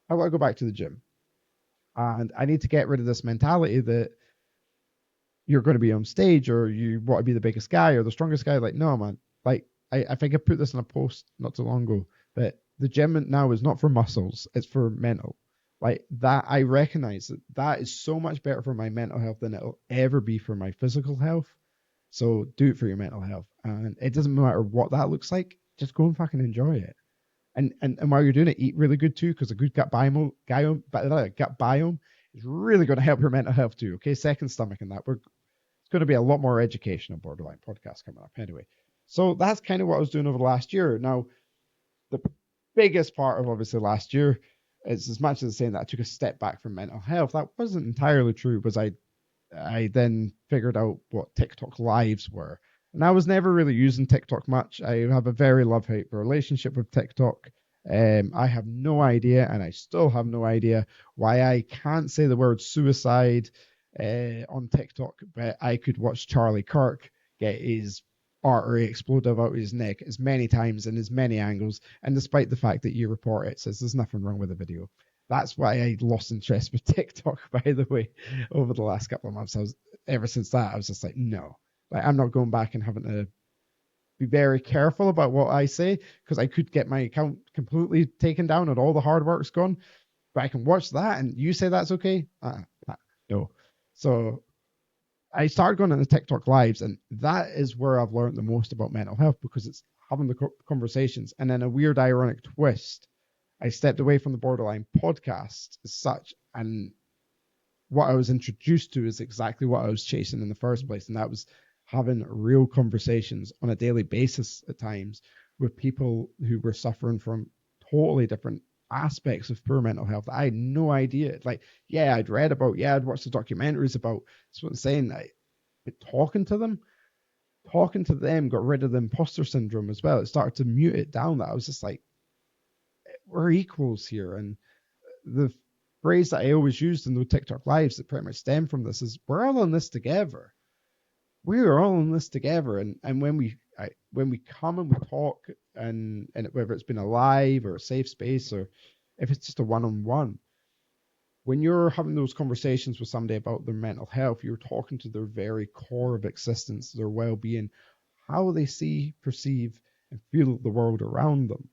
I want to go back to the gym. And I need to get rid of this mentality that you're going to be on stage or you want to be the biggest guy or the strongest guy. Like, no, man. Like, I think I put this in a post not too long ago, that the gym now is not for muscles, it's for mental. Like that, I recognize that is so much better for my mental health than it'll ever be for my physical health. So do it for your mental health. And it doesn't matter what that looks like, just go and fucking enjoy it. And while you're doing it, eat really good too, because a good gut biome is really going to help your mental health too. Okay, second stomach and that. It's going to be a lot more educational Borderline podcast coming up anyway. So that's kind of what I was doing over the last year. Now, the biggest part of obviously last year is, as much as saying that I took a step back from mental health, that wasn't entirely true, because I then figured out what TikTok lives were. And I was never really using TikTok much. I have a very love-hate relationship with TikTok. I have no idea, and I still have no idea why I can't say the word suicide on TikTok, but I could watch Charlie Kirk get his artery exploded out his neck as many times in as many angles, and despite the fact that you report it says there's nothing wrong with the video. That's why I lost interest with TikTok, by the way, over the last couple of months. Ever since that, I was just like, no, like I'm not going back and having to be very careful about what I say, because I could get my account completely taken down and all the hard work's gone. But I can watch that, and you say that's okay? No. So I started going on the TikTok lives, and that is where I've learned the most about mental health, because it's having the conversations. And then a weird, ironic twist, I stepped away from the Borderline podcast as such, and what I was introduced to is exactly what I was chasing in the first place, and that was having real conversations on a daily basis at times with people who were suffering from totally different aspects of poor mental health that I had no idea. Like, yeah, I'd read about, I'd watched the documentaries about. That's what I'm saying. But talking to them got rid of the imposter syndrome as well. It started to mute it down. That I was just like, we're equals here. And the phrase that I always used in the TikTok lives that pretty much stem from this is, we're all in this together. We are all in this together. And when we come and we talk, and whether it's been a live or a safe space, or if it's just a one-on-one, when you're having those conversations with somebody about their mental health, you're talking to their very core of existence, their well-being, how they see, perceive, and feel the world around them.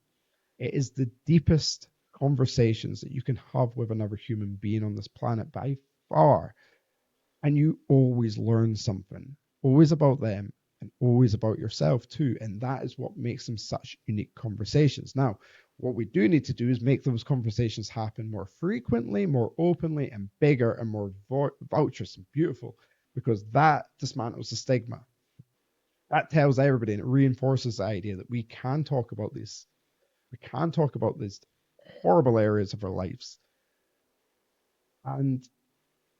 It is the deepest conversations that you can have with another human being on this planet by far. And you always learn something, always about them and always about yourself too. And that is what makes them such unique conversations. Now, what we do need to do is make those conversations happen more frequently, more openly, and bigger, and more vulturous and beautiful, because that dismantles the stigma. That tells everybody, and it reinforces the idea that we can talk about this. We can talk about these horrible areas of our lives. And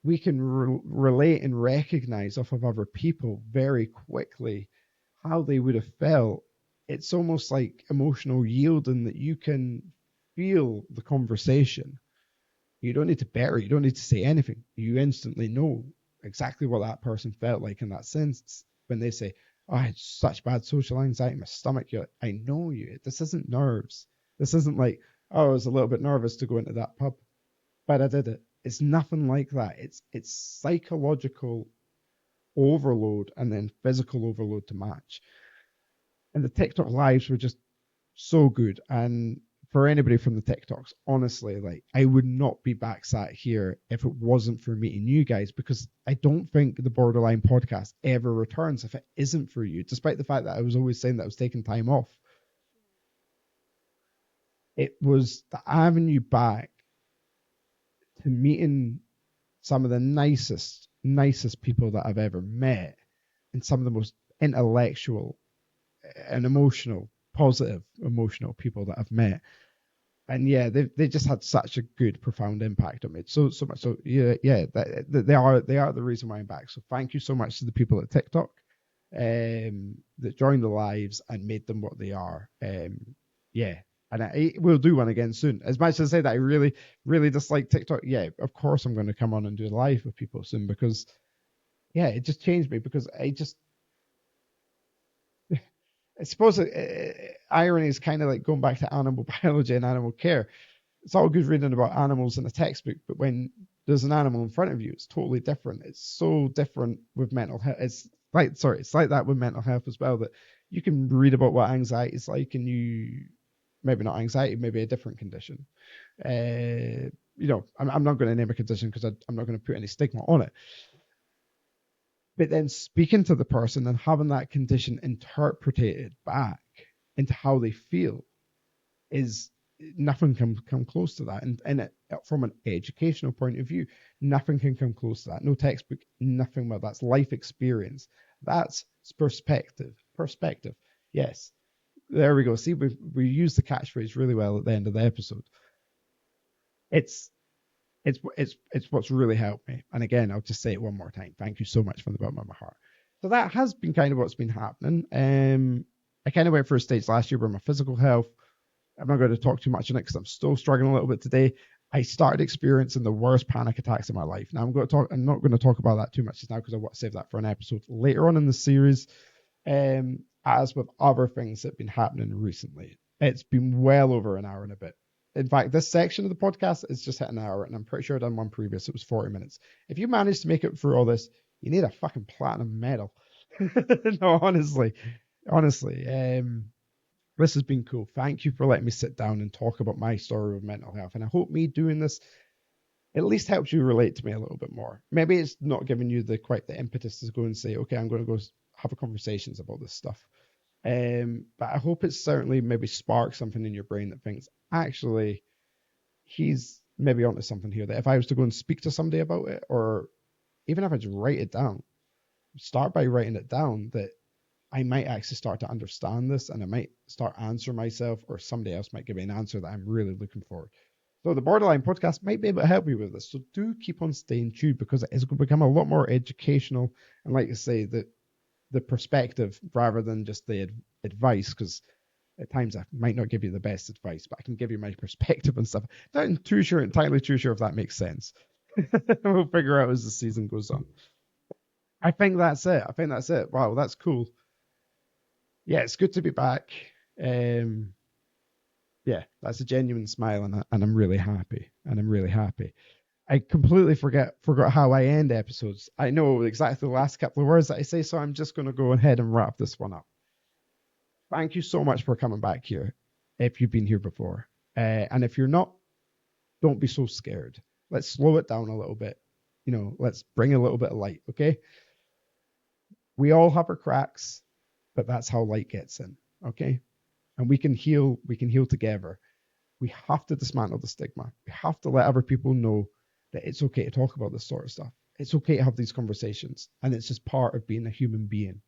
we can relate and recognize off of other people very quickly how they would have felt. It's almost like emotional yielding that you can feel the conversation. You don't need to better it. You don't need to say anything. You instantly know exactly what that person felt like in that sense when they say, "Oh, I had such bad social anxiety in my stomach." You're like, I know you. This isn't nerves. This isn't like, "Oh, I was a little bit nervous to go into that pub, but I did it." It's nothing like that. It's psychological overload and then physical overload to match. And the TikTok lives were just so good. And for anybody from the TikToks, honestly, like I would not be back sat here if it wasn't for meeting you guys, because I don't think the Borderline podcast ever returns if it isn't for you, despite the fact that I was always saying that I was taking time off. It was the avenue back to meeting some of the nicest people that I've ever met, and some of the most intellectual and emotional, positive, emotional people that I've met. And yeah, they just had such a good, profound impact on me. So much. So yeah, they are the reason why I'm back. So thank you so much to the people at TikTok that joined the lives and made them what they are. Yeah, and I will do one again soon. As much as I say that I really, really dislike TikTok, yeah, of course I'm going to come on and do a live with people soon, because yeah, it just changed me, because I suppose irony is kind of like going back to animal biology and animal care. It's all good reading about animals in a textbook, but when there's an animal in front of you, it's totally different. It's so different with mental health. It's like that with mental health as well, that you can read about what anxiety is like, and you maybe not anxiety, maybe a different condition. I'm not going to name a condition because I'm not going to put any stigma on it. But then speaking to the person and having that condition interpreted back into how they feel is nothing can come close to that. And from an educational point of view, nothing can come close to that. No textbook, nothing. Well, that's life experience. That's perspective. Perspective. Yes. There we go. See, we use the catchphrase really well at the end of the episode. It's it's what's really helped me. And again, I'll just say it one more time. Thank you so much from the bottom of my heart. So that has been kind of what's been happening. I kind of went through a stage last year where my physical health, I'm not going to talk too much on it because I'm still struggling a little bit today. I started experiencing the worst panic attacks of my life. Now I'm not going to talk about that too much just now because I want to save that for an episode later on in the series. As with other things that have been happening recently, it's been well over an hour and a bit. In fact, this section of the podcast is just hit an hour, and I'm pretty sure I done one previous. It was 40 minutes. If you manage to make it through all this, you need a fucking platinum medal. No, honestly, this has been cool. Thank you for letting me sit down and talk about my story of mental health. And I hope me doing this at least helps you relate to me a little bit more. Maybe it's not giving you quite the impetus to go and say, okay, I'm going to go have a conversations about this stuff. But I hope it's certainly maybe sparked something in your brain that thinks, actually, he's maybe onto something here. That if I was to go and speak to somebody about it, or even if I just write it down, start by writing it down, that I might actually start to understand this, and I might start answering myself, or somebody else might give me an answer that I'm really looking for. So the Borderline podcast might be able to help you with this. So do keep on staying tuned, because it is going to become a lot more educational, and like I say, the perspective rather than just the advice, because at times I might not give you the best advice, but I can give you my perspective and stuff. Not entirely too sure if that makes sense. We'll figure out as the season goes on. I think that's it. Wow, that's cool. Yeah, it's good to be back. Um, yeah, that's a genuine smile, and I'm really happy. And I'm really happy. I completely forgot how I end episodes. I know exactly the last couple of words that I say, so I'm just going to go ahead and wrap this one up. Thank you so much for coming back here, if you've been here before. And if you're not, don't be so scared. Let's slow it down a little bit. Let's bring a little bit of light, okay? We all have our cracks, but that's how light gets in, okay? And we can heal together. We have to dismantle the stigma. We have to let other people know that it's okay to talk about this sort of stuff. It's okay to have these conversations, and it's just part of being a human being.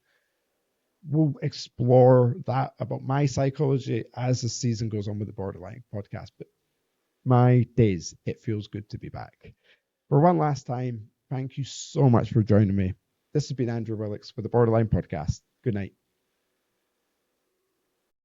We'll explore that about my psychology as the season goes on with the Borderline podcast. But my days, it feels good to be back. For one last time, Thank you so much for joining me. This has been Andrew Willix with the Borderline Podcast. Good night.